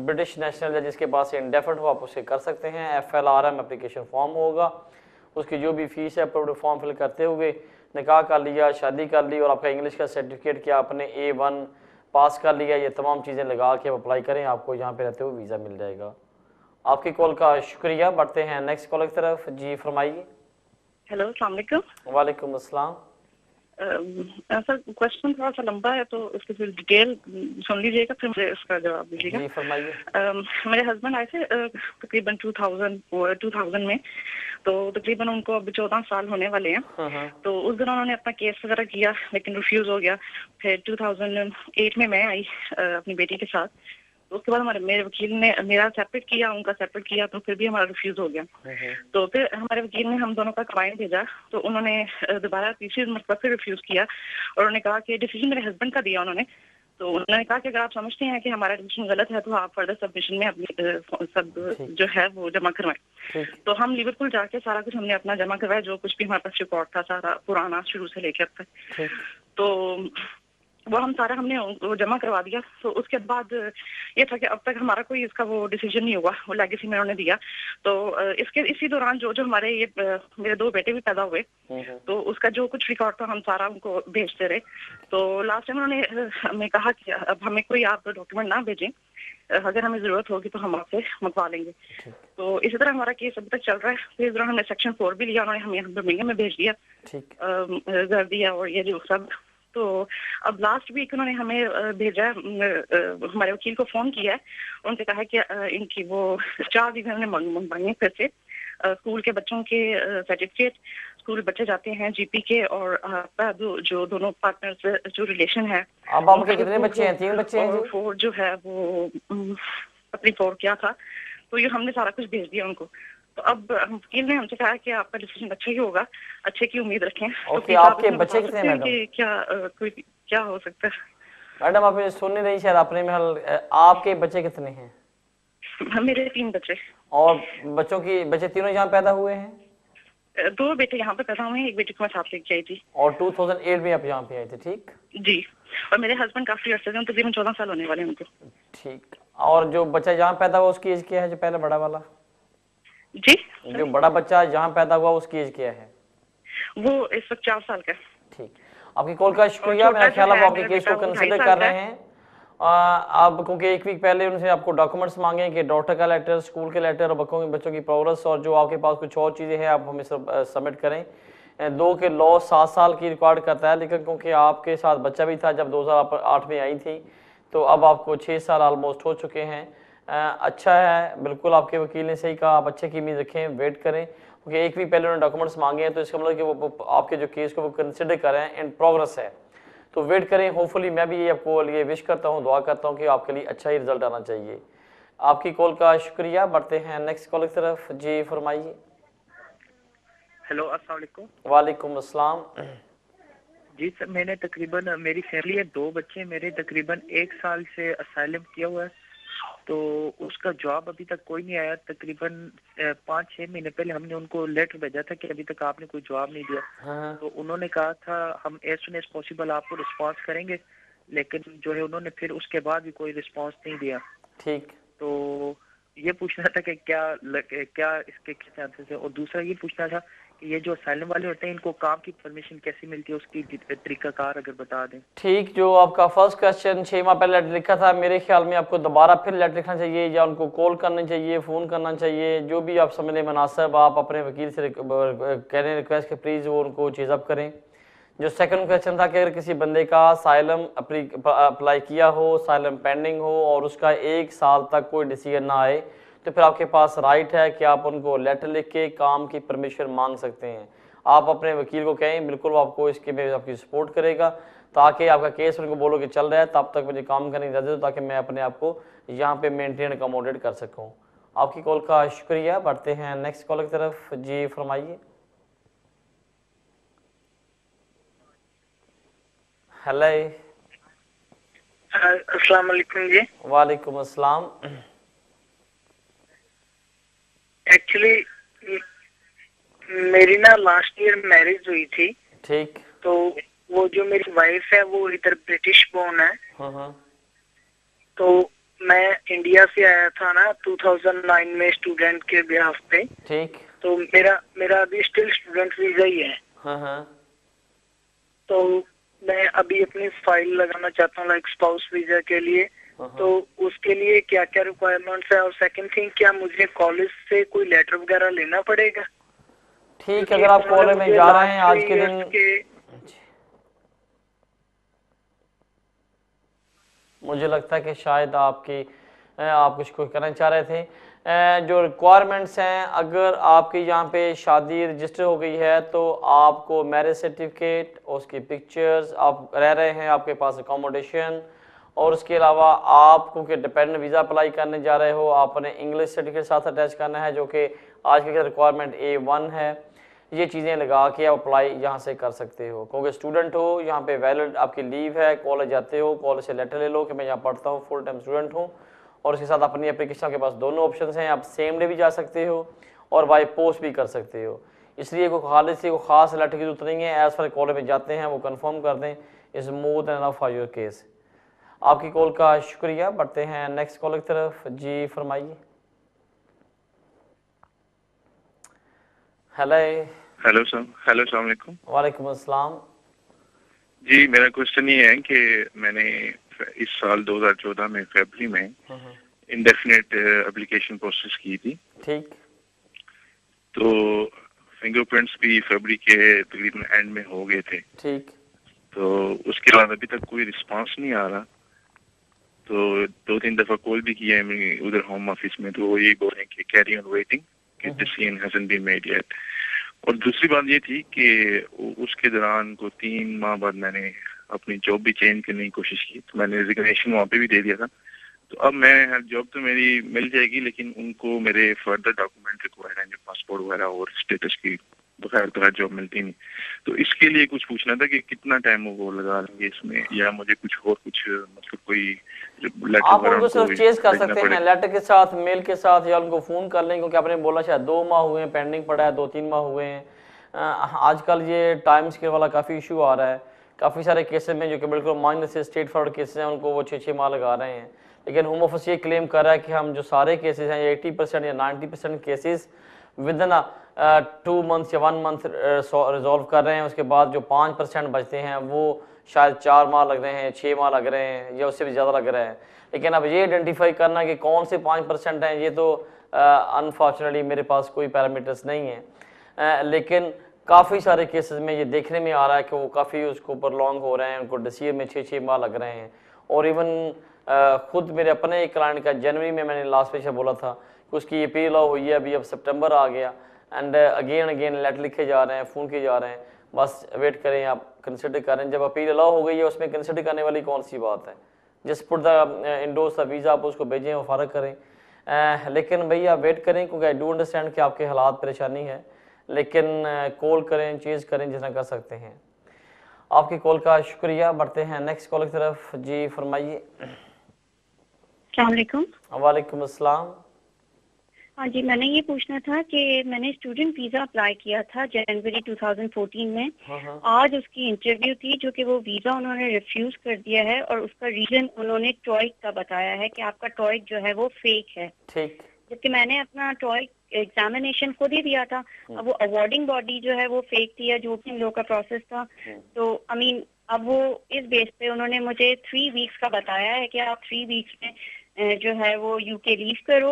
British national जिसके पास इंडेफिनिट हो आप उसे कर सकते हैं। FLRM एप्लीकेशन फॉर्म होगा, उसकी जो भी फीस है अप्रूव्ड फॉर्म फिल करते हुए निकाह कर लिया, शादी कर ली और आपका इंग्लिश का सर्टिफिकेट किया आपने A1 पास कर लिया, ये तमाम चीज़ें लगा के आप अप्लाई करें, आपको यहाँ पे रहते हुए वीज़ा मिल जाएगा। आपकी कॉल का शुक्रिया। बढ़ते हैं नेक्स्ट कॉल की तरफ। जी फरमाइए।
हेलो अस्सलाम वालेकुम।
वालेकुम अस्सलाम।
सर क्वेश्चन थोड़ा सा लंबा है तो इसकी फिर डिटेल सुन लीजिएगा, फिर मुझे इसका जवाब दीजिएगा।
जी फरमाइए।
मेरे हस्बैंड आए थे तकरीबन 2000 में, तो तकरीबन उनको अब 14 साल होने वाले हैं। तो उस दिन उन्होंने अपना केस वगैरह किया लेकिन रिफ्यूज हो गया। फिर 2008 में मैं आई अपनी बेटी के साथ, तो उसके बाद मेरे वकील ने मेरा सेपरेट किया, उनका सेपरेट किया, तो फिर भी हमारा रिफ्यूज हो गया। तो फिर हमारे वकील ने हम दोनों का क्लाइंट भेजा, तो उन्होंने दोबारा तीसरी मरतबा फिर रिफ्यूज किया और उन्होंने कहा कि डिसीजन मेरे हस्बैंड का दिया उन्होंने। तो उन्होंने कहा कि अगर आप समझते हैं कि हमारा डिसीजन गलत है तो आप फर्दर सबमिशन में अपनी सब जो है वो जमा करवाएं। तो हम लिवरपूल जाके सारा कुछ हमने अपना जमा करवाया, जो कुछ भी हमारे पास रिकॉर्ड था सारा पुराना शुरू से लेकर अब तक, तो वो हम सारा हमने जमा करवा दिया। तो उसके बाद ये था कि अब तक हमारा कोई इसका वो डिसीजन नहीं हुआ, वो लेगेसी में उन्होंने दिया। तो इसके इसी दौरान जो हमारे ये मेरे 2 बेटे भी पैदा हुए, तो उसका जो कुछ रिकॉर्ड था हम सारा उनको भेजते रहे। तो लास्ट टाइम उन्होंने हमें कहा कि अब हमें कोई आप डॉक्यूमेंट ना भेजें, अगर हमें जरूरत होगी तो हम आपसे मंगवा लेंगे। तो इसी तरह हमारा केस अभी तक चल रहा है। फिर इस दौरान हमने सेक्शन 4 भी लिया, उन्होंने हमें बर्मिंघम में भेज दिया, घर दिया और ये जो सब। तो अब लास्ट वीक उन्होंने हमें भेजा, हमारे वकील को फोन किया है, उनसे कहा कि इनकी वो 4 दिन उन्होंने मंगवाई फिर से स्कूल के बच्चों के सर्टिफिकेट, स्कूल बच्चे जाते हैं GP के, और जो दोनों पार्टनर्स जो रिलेशन है।
अब आपके कितने बच्चे हैं? 3 बच्चे हैं।
4 जो है वो अपनी फॉर किया था, तो ये हमने सारा कुछ भेज दिया उनको। तो अब वकील ने हमसे कहा कि आपका डिसीजन अच्छा ही होगा, अच्छे की उम्मीद रखें।
ओके,
तो
आपके बच्चे कितने हैं मैडम?
क्या हो सकता है?
मैडम आप सुन नहीं रही शायद आपने में, आपके बच्चे कितने हैं?
मेरे 3 बच्चे।
और बच्चे तीनों यहाँ पैदा हुए हैं?
2 बेटे यहाँ पे पैदा हुए हैं, एक बेटी को मैं साथ लेके आई थी।
और 2008 में आप यहाँ पे आए थे, ठीक?
जी। और मेरे हस्बैंड काफी अर्से से, तकरीबन 14 साल होने वाले हैं उनको।
ठीक। और जो बच्चा यहाँ पैदा हुआ उसकी एज क्या है, जो पहले बड़ा वाला?
जी,
जो बड़ा बच्चा यहाँ पैदा हुआ उसकी एज क्या है?
वो इस वक्त 4 साल का।
ठीक, आपकी कॉल का शुक्रिया। मेरा ख्याल है वो आपके केस को कंसिडर कर रहे हैं। अब क्योंकि 1 वीक पहले उनसे आपको डॉक्यूमेंट्स मांगे कि डॉक्टर का लेटर, स्कूल के लेटर और बच्चों की प्रोग्रेस, और जो आपके पास कुछ और चीज़ें हैं आप हमें सबमिट करें। 2 के लॉ 7 साल की रिकॉर्ड करता है, लेकिन क्योंकि आपके साथ बच्चा भी था जब 2008 में आई थी, तो अब आपको 6 साल ऑलमोस्ट हो चुके हैं। अच्छा है, बिल्कुल आपके वकील ने सही कहा, आप अच्छे की उम्मीद रखें, वेट करें, क्योंकि 1 वीक पहले उन्होंने डॉक्यूमेंट्स मांगे हैं, तो इसका मतलब कि वो आपके जो केस को वो कंसिडर कर रहे हैं, इन प्रोग्रेस है, तो वेट करें। होपफुली मैं भी ये आपको लिए विश करता हूँ, दुआ करता हूँ कि आपके लिए अच्छा ही रिजल्ट आना चाहिए। आपकी कॉल का शुक्रिया। बढ़ते हैं नेक्स्ट कॉल की तरफ। जी फरमाइए।
हेलो, अस्सलाम वालेकुम।
वालेकुम अस्सलाम।
जी सर, मैंने तकरीबन, मेरी फैमिली है, 2 बच्चे, मेरे तकरीबन 1 साल से असाइलम किया हुआ है, तो उसका जवाब अभी तक कोई नहीं आया। तकरीबन 5-6 महीने पहले हमने उनको लेटर भेजा था कि अभी तक आपने कोई जवाब नहीं दिया।
हाँ।
तो उन्होंने कहा था हम एज सुन एज पॉसिबल आपको रिस्पॉन्स करेंगे, लेकिन जो है उन्होंने फिर उसके बाद भी कोई रिस्पॉन्स नहीं दिया।
ठीक।
तो ये पूछना था कि क्या इसके क्या चांसेस है, और दूसरा ये पूछना था कि ये जो असाइलम वाले होते हैं इनको काम की परमिशन कैसे मिलती है, उसकी तरीकाकार अगर बता दें।
ठीक, जो आपका फर्स्ट क्वेश्चन 6 माह पहले लेटर लिखा था, मेरे ख्याल में आपको दोबारा फिर लेटर लिखना चाहिए, या उनको कॉल करना चाहिए, फ़ोन करना चाहिए, जो भी आप समझने मुनासिब, आप अपने वकील से कहने रिक्वेस्ट के प्लीज़ वो उनको चीज़ अप करें। जो सेकंड क्वेश्चन था कि अगर किसी बंदे का असाइलम अप्लाई किया हो, असाइलम पेंडिंग हो और उसका 1 साल तक कोई डिसीजन ना आए, तो फिर आपके पास राइट है कि आप उनको लेटर लिख के काम की परमिशन मांग सकते हैं। आप अपने वकील को कहें, बिल्कुल वो आपको इसके में आपकी सपोर्ट करेगा, ताकि आपका केस उनको बोलो कि चल रहा है, तब तक मुझे काम करने की इजाज़त दो, ताकि मैं अपने आप को यहाँ पे मेंटेन अकोमोडेट कर सकूँ। आपकी कॉल का शुक्रिया। बढ़ते हैं नेक्स्ट कॉल की तरफ। जी फरमाइए। हेलो,
अस्सलाम वालेकुम जी।
वालेकुम अस्सलाम।
एक्चुअली मेरी ना लास्ट ईयर मैरिज हुई थी।
ठीक।
तो वो जो मेरी वाइफ है वो इधर ब्रिटिश बोर्न है।
हाँ।
तो मैं इंडिया से आया था ना 2009 में स्टूडेंट के बिहाफ पे।
ठीक।
तो मेरा अभी स्टिल स्टूडेंट वीजा ही है।
हाँ।
तो मैं अभी अपनी फाइल लगाना चाहता हूँ लाइक स्पाउस वीजा के लिए। तो उसके लिए क्या क्या रिक्वायरमेंट्स है, और सेकंड थिंग क्या मुझे कॉलेज से कोई लेटर वगैरह लेना पड़ेगा?
ठीक, अगर आप कॉलेज में जा रहे हैं आज के दिन, मुझे लगता है कि शायद आप कुछ करना चाह रहे थे। जो रिक्वायरमेंट्स हैं, अगर आपकी यहाँ पे शादी रजिस्टर हो गई है तो आपको मैरिज सर्टिफिकेट, उसकी पिक्चर्स, आप रह रहे हैं, आपके पास अकोमोडेशन, और उसके अलावा आप क्योंकि डिपेंडेंट वीज़ा अप्लाई करने जा रहे हो, आपने इंग्लिश सर्टिफिकेट साथ अटैच करना है, जो कि आज के रिक्वायरमेंट A1 है। ये चीज़ें लगा के आप अप्लाई यहाँ से कर सकते हो, क्योंकि स्टूडेंट हो, यहाँ पे वैलिड आपकी लीव है, कॉलेज जाते हो, कॉलेज से लेटर ले लो कि मैं यहाँ पढ़ता हूँ, फुल टाइम स्टूडेंट हूँ, और उसके साथ अपनी एप्लीकेशन के पास दोनों ऑप्शन हैं। आप सेम डे भी जा सकते हो और बाई पोस्ट भी कर सकते हो, इसलिए कोई ख़ास लेटर की जरूरत नहीं है। एज फार कॉलेज में जाते हैं वो कन्फर्म कर दें, is more than enough for your case. आपकी कॉल का शुक्रिया। बढ़ते हैं नेक्स्ट कॉल की तरफ। जी फरमाइए।
Hello sir. हेलो, अस्सलाम वालेकुम।
वालेकुम अस्सलाम।
जी, मेरा क्वेश्चन ये है कि मैंने इस साल 2014 में फरवरी में इंडेफिनेट एप्लीकेशन प्रोसेस की थी।
ठीक।
तो फिंगरप्रिंट्स भी फरवरी के तकरीबन एंड में हो गए थे।
ठीक।
तो उसके बाद अभी तक कोई रिस्पांस नहीं आ रहा, तो 2-3 दफा कॉल भी किया है उधर होम ऑफिस में, तो वो ये बोल रहे हैं कि कैरी ऑन वेटिंग, कि decision hasn't been made yet. और दूसरी बात ये थी कि उसके दौरान को 3 माह बाद मैंने अपनी जॉब भी चेंज करने की कोशिश की, तो मैंने रिजिग्नेशन वहाँ पे भी दे दिया था। तो अब मैं जॉब तो मेरी मिल जाएगी, लेकिन उनको मेरे फर्दर डॉक्यूमेंट रिक्वायर्ड हैं, जो पासपोर्ट वगैरह और स्टेटस की, बगैर तो जॉब मिलती नहीं। तो इसके लिए कुछ पूछना था कि कितना टाइम वो लगा लेंगे इसमें, या मुझे कुछ और कुछ मतलब कोई लेटर
आप उनको सिर्फ चेज कर सकते हैं लेटर के साथ, मेल के साथ, या उनको फ़ोन कर लें, क्योंकि आपने बोला शायद 2 माह हुए हैं, पेंडिंग पड़ा है, 2-3 माह हुए हैं। आजकल ये टाइम स्केल वाला काफ़ी इशू आ रहा है, काफ़ी सारे केसेस में जो कि बिल्कुल माइनर से स्ट्रेट फॉरवर्ड केसेस हैं उनको वो 6-6 माह लगा रहे हैं। लेकिन होम ऑफिस ये क्लेम कर रहा है कि हम जो सारे केसेस हैं 80% या 90% केसेस विद इन 2 मंथ्स या 1 मंथ रिजॉल्व कर रहे हैं। उसके बाद जो 5% बचते हैं वो शायद 4 माह लग रहे हैं, 6 माह लग रहे हैं, या उससे भी ज़्यादा लग रहे हैं। लेकिन अब ये आइडेंटिफाई करना कि कौन से 5% हैं, ये तो अनफॉर्चुनेटली मेरे पास कोई पैरामीटर्स नहीं है। लेकिन काफ़ी सारे केसेस में ये देखने में आ रहा है कि वो काफ़ी उसको ऊपर लॉन्ग हो रहे हैं, उनको डिसीजन में 6-6 माह लग रहे हैं। और इवन खुद मेरे अपने एक क्लाइंट का जनवरी में मैंने लास्ट पेशा बोला था कि उसकी अपील हुई है, अभी अब सितंबर आ गया, एंड अगेन लेटर लिखे जा रहे हैं, फ़ोन किए जा रहे हैं। बस वेट करें, आप कंसिडर करें। जब अपील अलाउ हो गई है उसमें कंसिडर करने वाली कौन सी बात है। Just put the endorse the visa, आप उसको भेजें और फ़ारग करें। लेकिन भैया वेट करें, क्योंकि आई डू अंडरस्टैंड कि आपके हालात परेशानी है, लेकिन कॉल करें, चेज करें जितना कर सकते हैं। आपकी कॉल का शुक्रिया। बढ़ते हैं नेक्स्ट कॉल की तरफ। जी फरमाइए। वालेकुम अस्सलाम।
हाँ जी, मैंने ये पूछना था कि मैंने स्टूडेंट वीज़ा अप्लाई किया था जनवरी 2014 में। आज उसकी इंटरव्यू थी, जो कि वो वीज़ा उन्होंने रिफ्यूज़ कर दिया है, और उसका रीज़न उन्होंने टॉइक का बताया है कि आपका टॉइक जो है वो फेक है।
ठीक।
जबकि मैंने अपना टॉइक एग्जामिनेशन खुद ही दिया था। अब वो अवार्डिंग बॉडी जो है वो फेक थी, या जो भी इन लोगों का प्रोसेस था। तो आई मीन अब वो इस बेस पे उन्होंने मुझे 3 वीक्स का बताया है कि आप 3 वीक्स में जो है वो यूके लीव करो,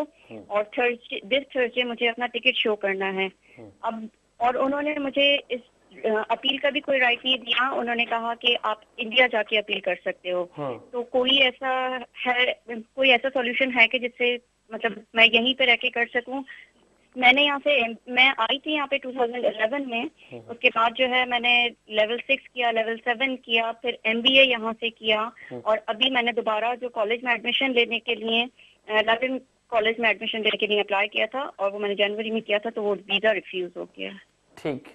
और दिस थर्सडे मुझे अपना टिकट शो करना है। अब और उन्होंने मुझे इस अपील का भी कोई राइट नहीं दिया। उन्होंने कहा कि आप इंडिया जाके अपील कर सकते हो। तो कोई ऐसा सॉल्यूशन है कि जिससे मतलब मैं यहीं पे रह के कर सकूं। मैं आई थी यहाँ पे 2011 में। उसके बाद जो है मैंने लेवल 6 किया, लेवल 7 किया, फिर MBA यहाँ से किया, और अभी मैंने दोबारा जो कॉलेज में एडमिशन लेने के लिए लंदन कॉलेज में एडमिशन लेने के लिए अप्लाई किया था, और वो मैंने जनवरी में किया था, तो वो वीज़ा रिफ्यूज हो गया।
ठीक।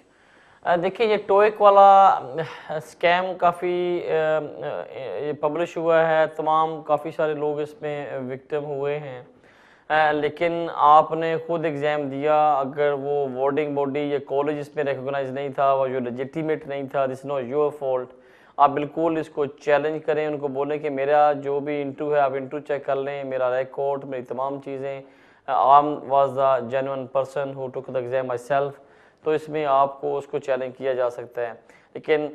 देखिए ये टोइक वाला स्कैम काफ़ी ये पब्लिश हुआ है, काफ़ी सारे लोग इसमें विक्टिम हुए हैं। लेकिन आपने खुद एग्ज़ाम दिया, अगर वो वार्डिंग बॉडी या कॉलेज इसमें रिकॉग्नाइज नहीं था, वो जो लेजिटिमेट नहीं था, दिस नॉट योर फॉल्ट। आप बिल्कुल इसको चैलेंज करें, उनको बोलें कि मेरा जो भी इंटरव्यू है आप इंटरव्यू चेक कर लें, मेरा रिकॉर्ड, मेरी तमाम चीज़ें, I was the genuine person who took the exam my self. तो इसमें आपको उसको चैलेंज किया जा सकता है। लेकिन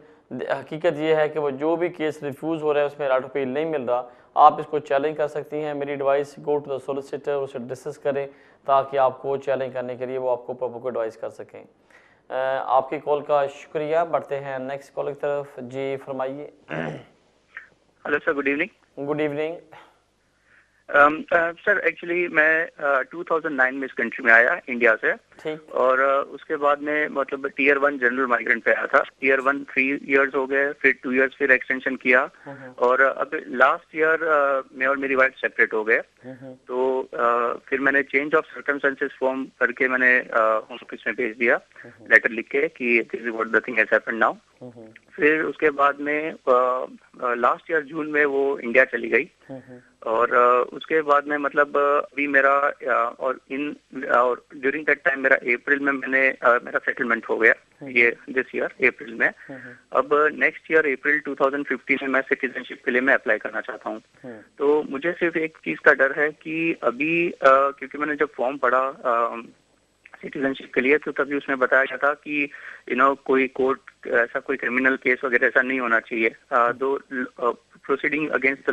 हकीकत ये है कि वो जो भी केस रिफ्यूज़ हो रहा है उसमें राइट अपील नहीं मिल रहा, आप इसको चैलेंज कर सकती हैं। मेरी advice, go to the solicitor, उसे डिस्कस करें, ताकि आपको चैलेंज करने के लिए वो आपको प्रॉपर एडवाइस कर सकें। आपकी कॉल का शुक्रिया। बढ़ते हैं नेक्स्ट कॉल की तरफ। जी फरमाइए।
Hello sir, good evening.
Good evening.
Sir actually मैं 2009 में इस कंट्री में आया इंडिया से, और उसके बाद में मतलब Tier 1 जनरल माइग्रेंट पे आया था। Tier 1 3 इयर्स हो गए, फिर 2 इयर्स फिर एक्सटेंशन किया, और अब लास्ट ईयर मैं और मेरी वाइफ सेपरेट हो गए। तो फिर मैंने चेंज ऑफ सर्कमस्टेंसेस फॉर्म करके मैंने होम ऑफिस में भेज दिया, लेटर लिख के कि this is what the thing has happened now. फिर उसके बाद में लास्ट ईयर जून में वो इंडिया चली गई, और उसके बाद में मतलब अभी मेरा और ड्यूरिंग दैट टाइम मेरा अप्रैल में मेरा सेटलमेंट हो गया, ये दिस ईयर अप्रैल में। अब नेक्स्ट ईयर अप्रैल 2015 में मैं सिटीजनशिप के लिए मैं अप्लाई करना चाहता हूँ। तो मुझे सिर्फ एक चीज का डर है कि अभी क्योंकि मैंने जब फॉर्म पढ़ा सिटीजनशिप के लिए, तो तभी उसमें बताया गया था कि कोई कोर्ट ऐसा कोई क्रिमिनल केस वगैरह ऐसा नहीं होना चाहिए। दो proceeding against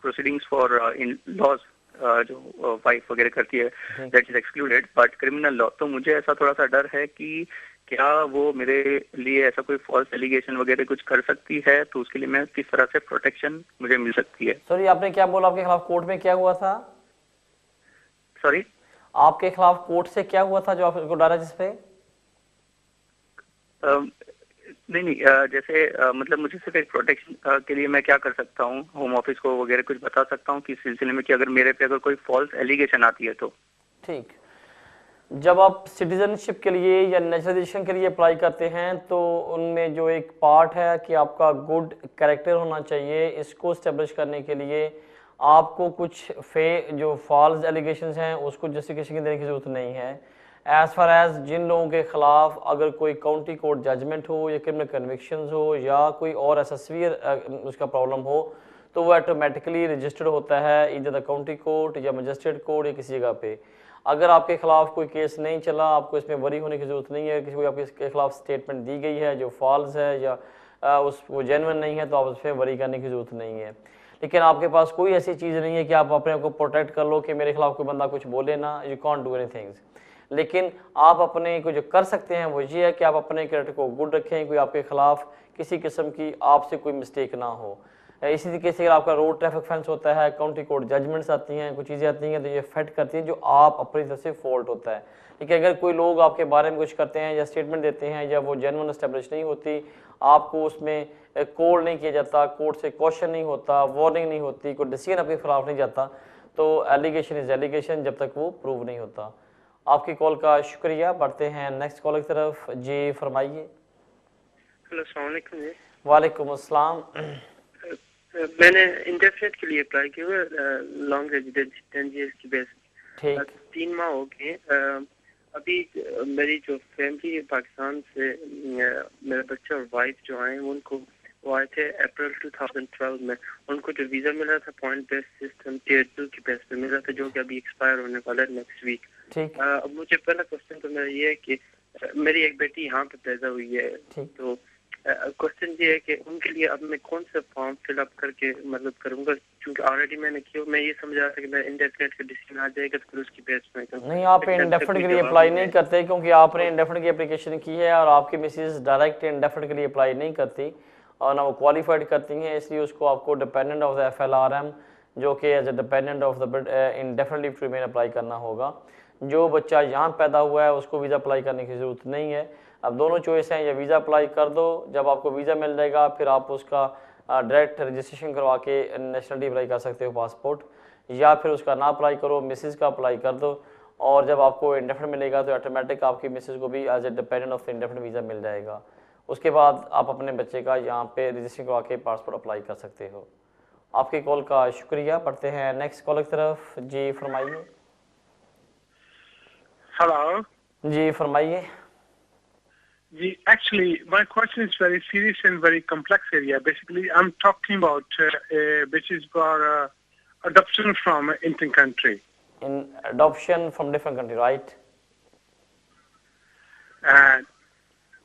proceedings for in laws जो वाइफ वगैरह करती है, that is excluded, but criminal law. तो मुझे ऐसा थोड़ा सा डर है कि क्या वो मेरे लिए ऐसा कोई फॉल्स एलिगेशन वगैरह कुछ कर सकती है, तो उसके लिए मैं किस तरह से प्रोटेक्शन मुझे मिल सकती है।
सॉरी, आपने क्या बोला? आपके खिलाफ कोर्ट में क्या हुआ था?
सॉरी,
आपके खिलाफ कोर्ट से क्या हुआ था जो आपको डरा जिसपे?
नहीं नहीं, जैसे मतलब मुझे सिर्फ एक प्रोटेक्शन के लिए मैं क्या कर सकता हूँ, होम ऑफिस को वगैरह कुछ बता सकता हूँ कि इस सिलसिले में कि अगर मेरे पे अगर कोई फॉल्स एलिगेशन आती है तो?
ठीक, जब आप सिटीजनशिप के लिए या नेचुरलाइजेशन के लिए अप्लाई करते हैं तो उनमें जो एक पार्ट है कि आपका गुड कैरेक्टर होना चाहिए, इसको इस्टेब्लिश करने के लिए आपको कुछ जो फॉल्स एलिगेशंस हैं उसको जस्टिफिकेशन देने की ज़रूरत नहीं है। एज़ फार एज़ जिन लोगों के ख़िलाफ़ अगर कोई काउंटी कोर्ट जजमेंट हो या क्रिमिनल कन्विक्शंस हो या कोई और ऐसा सीवियर उसका प्रॉब्लम हो तो वो ऑटोमेटिकली रजिस्टर्ड होता है इधर द काउंटी कोर्ट या मजिस्ट्रेट कोर्ट या किसी जगह पे। अगर आपके खिलाफ कोई केस नहीं चला, आपको इसमें वरी होने की ज़रूरत नहीं है। किसी को आपके खिलाफ स्टेटमेंट दी गई है जो फॉल्स है या वो जेन्युइन नहीं है तो आप उस पर वरी करने की ज़रूरत नहीं है। लेकिन आपके पास कोई ऐसी चीज़ नहीं है कि आप अपने आप को प्रोटेक्ट कर लो कि मेरे खिलाफ कोई बंदा कुछ बोले ना, you can't do any things. लेकिन आप अपने को जो कर सकते हैं वो ये है कि आप अपने कैरेक्टर को गुड रखें, कोई आपके खिलाफ किसी किस्म की आपसे कोई मिस्टेक ना हो। इसी तरीके से अगर आपका रोड ट्रैफिक फेंस होता है, काउंटी कोर्ट जजमेंट्स आती हैं, कुछ चीज़ें आती हैं तो ये इफेक्ट करती हैं जो आप अपनी तरफ से फॉल्ट होता है। लेकिन अगर कोई लोग आपके बारे में कुछ करते हैं या स्टेटमेंट देते हैं या वो जेन्युइन एस्टेब्लिश नहीं होती, आपको उसमें कॉल नहीं किया जाता, कोर्ट से क्वेश्चन नहीं होता, वार्निंग नहीं होती, कोई डिसीजन आपके खिलाफ नहीं जाता, तो एलिगेशन इज एलिगेशन जब तक वो प्रूव नहीं होता। आपकी कॉल का शुक्रिया। बढ़ते हैं नेक्स्ट कॉल की तरफ। जी फरमाइए।
हेलो, अस्सलाम वालेकुम जी।
वालेकुम अस्सलाम।
मैंने इंटरफेट के लिए अप्लाई किया हुआ, लॉन्ग रेजिडेंस 10 ईयर्स की बेस।
ठीक।
3 माह हो गए। अभी मेरी जो फैमिली है पाकिस्तान से, मेरा बच्चा और वाइफ जो आए उनको वो आए थे अप्रैल 2012 में। उनको जो वीज़ा मिला था पॉइंट बेस्ड सिस्टम टियर 2 की बेस पे मिला था, जो कि अभी एक्सपायर होने वाला है नेक्स्ट वीक।
ठीक।
अब मुझे पहला क्वेश्चन तो मेरा ये है कि मेरी एक बेटी यहाँ पे पैदा हुई है, तो क्वेश्चन ये है कि उनके लिए अब मैं कौन सा फॉर्म फिलअप करके मतलब करूंगा, क्योंकि ऑलरेडी मैंने किया। मैं ये समझ रहा था कि मैं इंडेफिनिट का डिसीजन आ जाएगा तो फिर उसकी बेस में
नहीं, आप इंडेफिनिट के लिए अप्लाई नहीं करते क्योंकि आपने इंडेफिनिट की एप्लीकेशन की है और आपकी मिसेज डायरेक्ट इंडेफिनिट के लिए अप्लाई नहीं करती और ना वो क्वालिफाइड करती हैं, इसलिए उसको आपको डिपेंडेंट ऑफ द FLRM जो कि as a dependent of the indefinite leave to remain apply करना होगा। जो बच्चा यहाँ पैदा हुआ है उसको वीज़ा अप्लाई करने की ज़रूरत नहीं है। अब दोनों चॉइस हैं, या वीज़ा अप्लाई कर दो, जब आपको वीज़ा मिल जाएगा फिर आप उसका डायरेक्ट रजिस्ट्रेशन करवा के नेशनलिटी अप्लाई कर सकते हो पासपोर्ट, या फिर उसका ना अप्लाई करो, मिसेस का अप्लाई कर दो और जब आपको इंडेफिनिट मिलेगा तो ऑटोमेटिक आपकी मिसेस को भी as a dependent of indefinite visa मिल जाएगा। उसके बाद आप अपने बच्चे का यहाँ पे रजिस्ट्रेशन करवा के पासपोर्ट अप्लाई कर सकते हो। आपकी कॉल का शुक्रिया। बढ़ते हैं नेक्स्ट कॉल की तरफ। जी फरमाइए।
Hello.
जी फरमाइए।
Actually, my question is very serious and very complex area. Basically, I'm talking about which is for adoption from Indian country.
In adoption from different country, right?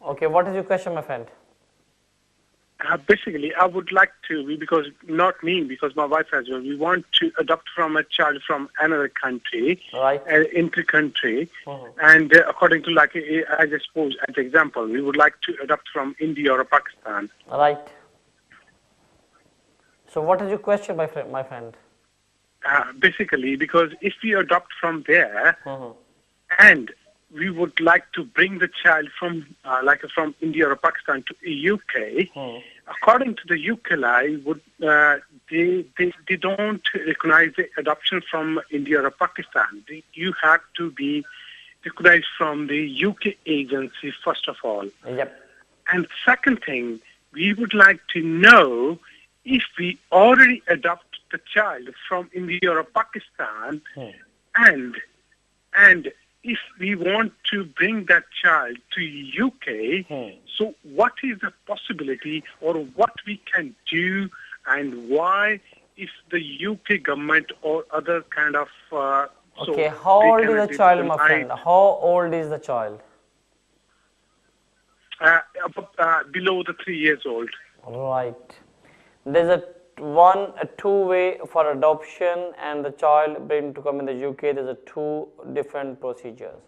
Okay, what is your question, my friend?
Basically, I would like to, because not me, because my wife as well, we want to adopt from a child from another country,
right?
Inter-country, and according to, like, I just suppose, as example, we would like to adopt from India or Pakistan.
Right. So, what is your question, my friend?
Basically, because if we adopt from there, and we would like to bring the child from from India or Pakistan to UK. According to the UK law, they don't recognize the adoption from India or Pakistan. You have to be recognized from the UK agency first of all.
Yep.
And second thing, we would like to know if we already adopt the child from India or Pakistan, and if we want to bring that child to UK, so what is the possibility or what we can do, and why if the UK government or other kind of
okay, how old is the child, my friend? How old is the child?
Below the 3 years old.
Right. There's a two-way for adoption and the child bring to come in the UK. There's a 2 different procedures.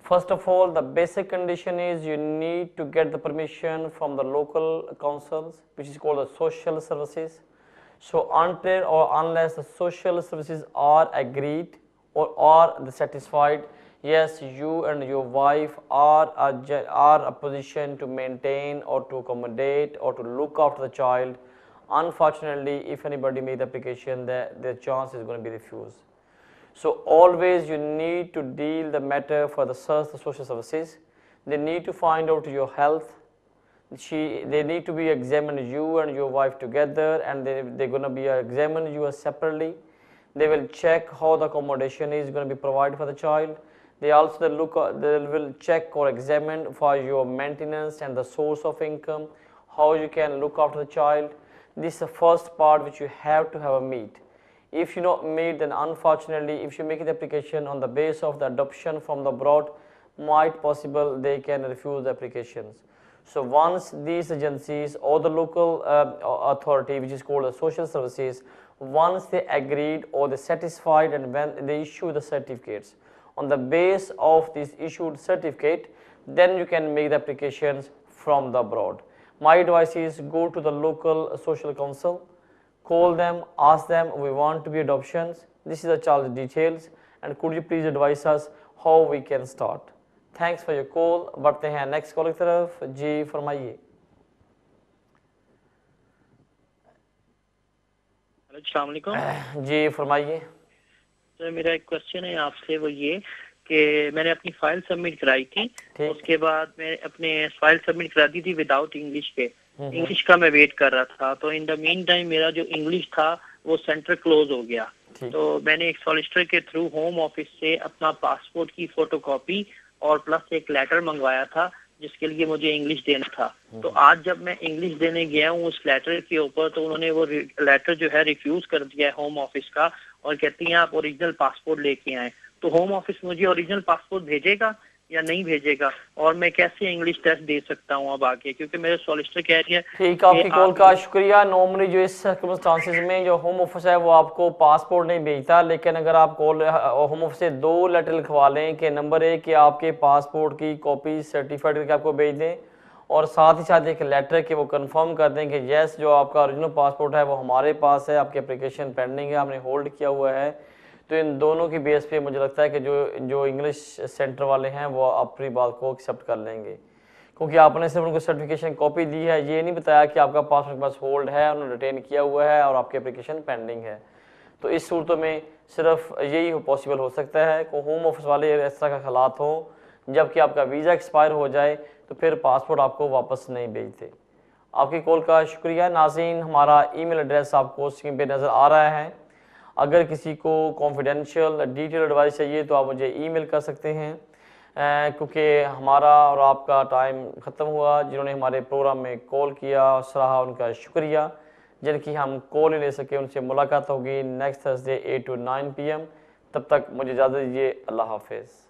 First of all, the basic condition is you need to get the permission from the local councils, which is called the social services. So until or unless the social services are agreed or are satisfied, yes, you and your wife are a position to maintain or to accommodate or to look after the child. Unfortunately, if anybody made the application, their chance is going to be refused. So always you need to deal the matter for the social services. They need to find out your health. They need to be examined, you and your wife together, and they're going to be examined you separately. They will check how the accommodation is going to be provided for the child. They also will check or examine for your maintenance and the source of income, how you can look after the child. This is the first part which you have to have a meet. If you not meet, then unfortunately, if you make the application on the basis of the adoption from the abroad, might possible they can refuse the applications. So once these agencies or the local authority, which is called the social services, once they agreed or they satisfied, and when they issue the certificates, on the base of this issued certificate, then you can make the applications from the abroad. My advice is go to the local social council, call them, ask them, we want to be adoptions, this is the child details, and could you please advise us how we can start. Thanks for your call. बढ़ते हैं नेक्स्ट कॉल की तरफ। जी फरमाइए।
अस्सलाम वालेकुम।
जी फरमाइए।
तो मेरा एक क्वेश्चन है आपसे, वो ये कि मैंने अपनी फाइल सबमिट कराई थी, उसके बाद मैं अपने फाइल सबमिट करा दी थी विदाउट इंग्लिश पे। इंग्लिश का मैं वेट कर रहा था, तो इन द मीन टाइम मेरा जो इंग्लिश था वो सेंटर क्लोज हो गया। तो मैंने एक सॉलिसिटर के थ्रू होम ऑफिस से अपना पासपोर्ट की फोटोकॉपी और प्लस एक लेटर मंगवाया था जिसके लिए मुझे इंग्लिश देना था। तो आज जब मैं इंग्लिश देने गया हूँ उस लेटर के ऊपर, तो उन्होंने वो लेटर जो है रिफ्यूज कर दिया है होम ऑफिस का, और कहती हैं आप ओरिजिनल पासपोर्ट लेके आए। तो होम ऑफिस मुझे ओरिजिनल पासपोर्ट भेजेगा या नहीं भेजेगा, और मैं कैसे इंग्लिश टेस्ट दे सकता हूँ अब आगे, क्योंकि मेरे सॉलिसिटर कह रही है।
ठीक, आपकी कॉल का शुक्रिया। नॉर्मली जो इस सर्कमस्टांसेस में जो होम ऑफिस है वो आपको पासपोर्ट नहीं भेजता, लेकिन अगर आप कॉल होम ऑफिस से 2 लेटर लिखवा लें कि नंबर 1 कि आपके पासपोर्ट की कॉपी सर्टिफाइड करके आपको भेज दें, और साथ ही साथ एक लेटर कि वो कंफर्म कर दें कि यस जो आपका ओरिजिनल पासपोर्ट है वो हमारे पास है, आपकी एप्लीकेशन पेंडिंग है, हमने होल्ड किया हुआ है, तो इन दोनों की बेस पे मुझे लगता है कि जो इंग्लिश सेंटर वाले हैं वो अपनी बात को एक्सेप्ट कर लेंगे, क्योंकि आपने सिर्फ उनको सर्टिफिकेशन कॉपी दी है, ये नहीं बताया कि आपका पासपोर्ट पास होल्ड है, उन्होंने रिटेन किया हुआ है और आपकी एप्लीकेशन पेंडिंग है। तो इस सूरतों में सिर्फ यही पॉसिबल हो सकता है कि होम ऑफिस वाले इस तरह का हालात हों, जबकि आपका वीज़ा एक्सपायर हो जाए तो फिर पासपोर्ट आपको वापस नहीं भेजते। आपकी कॉल का शुक्रिया। नाज़रीन, हमारा ईमेल एड्रेस आपको स्क्रीन पे नज़र आ रहा है। अगर किसी को कॉन्फिडेंशियल डिटेल एडवाइस चाहिए तो आप मुझे ईमेल कर सकते हैं, क्योंकि हमारा और आपका टाइम ख़त्म हुआ। जिन्होंने हमारे प्रोग्राम में कॉल किया सराहा, उनका शुक्रिया। जिनकी हम कॉल नहीं ले सके उनसे मुलाकात होगी नेक्स्ट थर्सडे 8 to 9 PM। तब तक मुझे इजाज़त दीजिए। अल्लाह हाफिज़।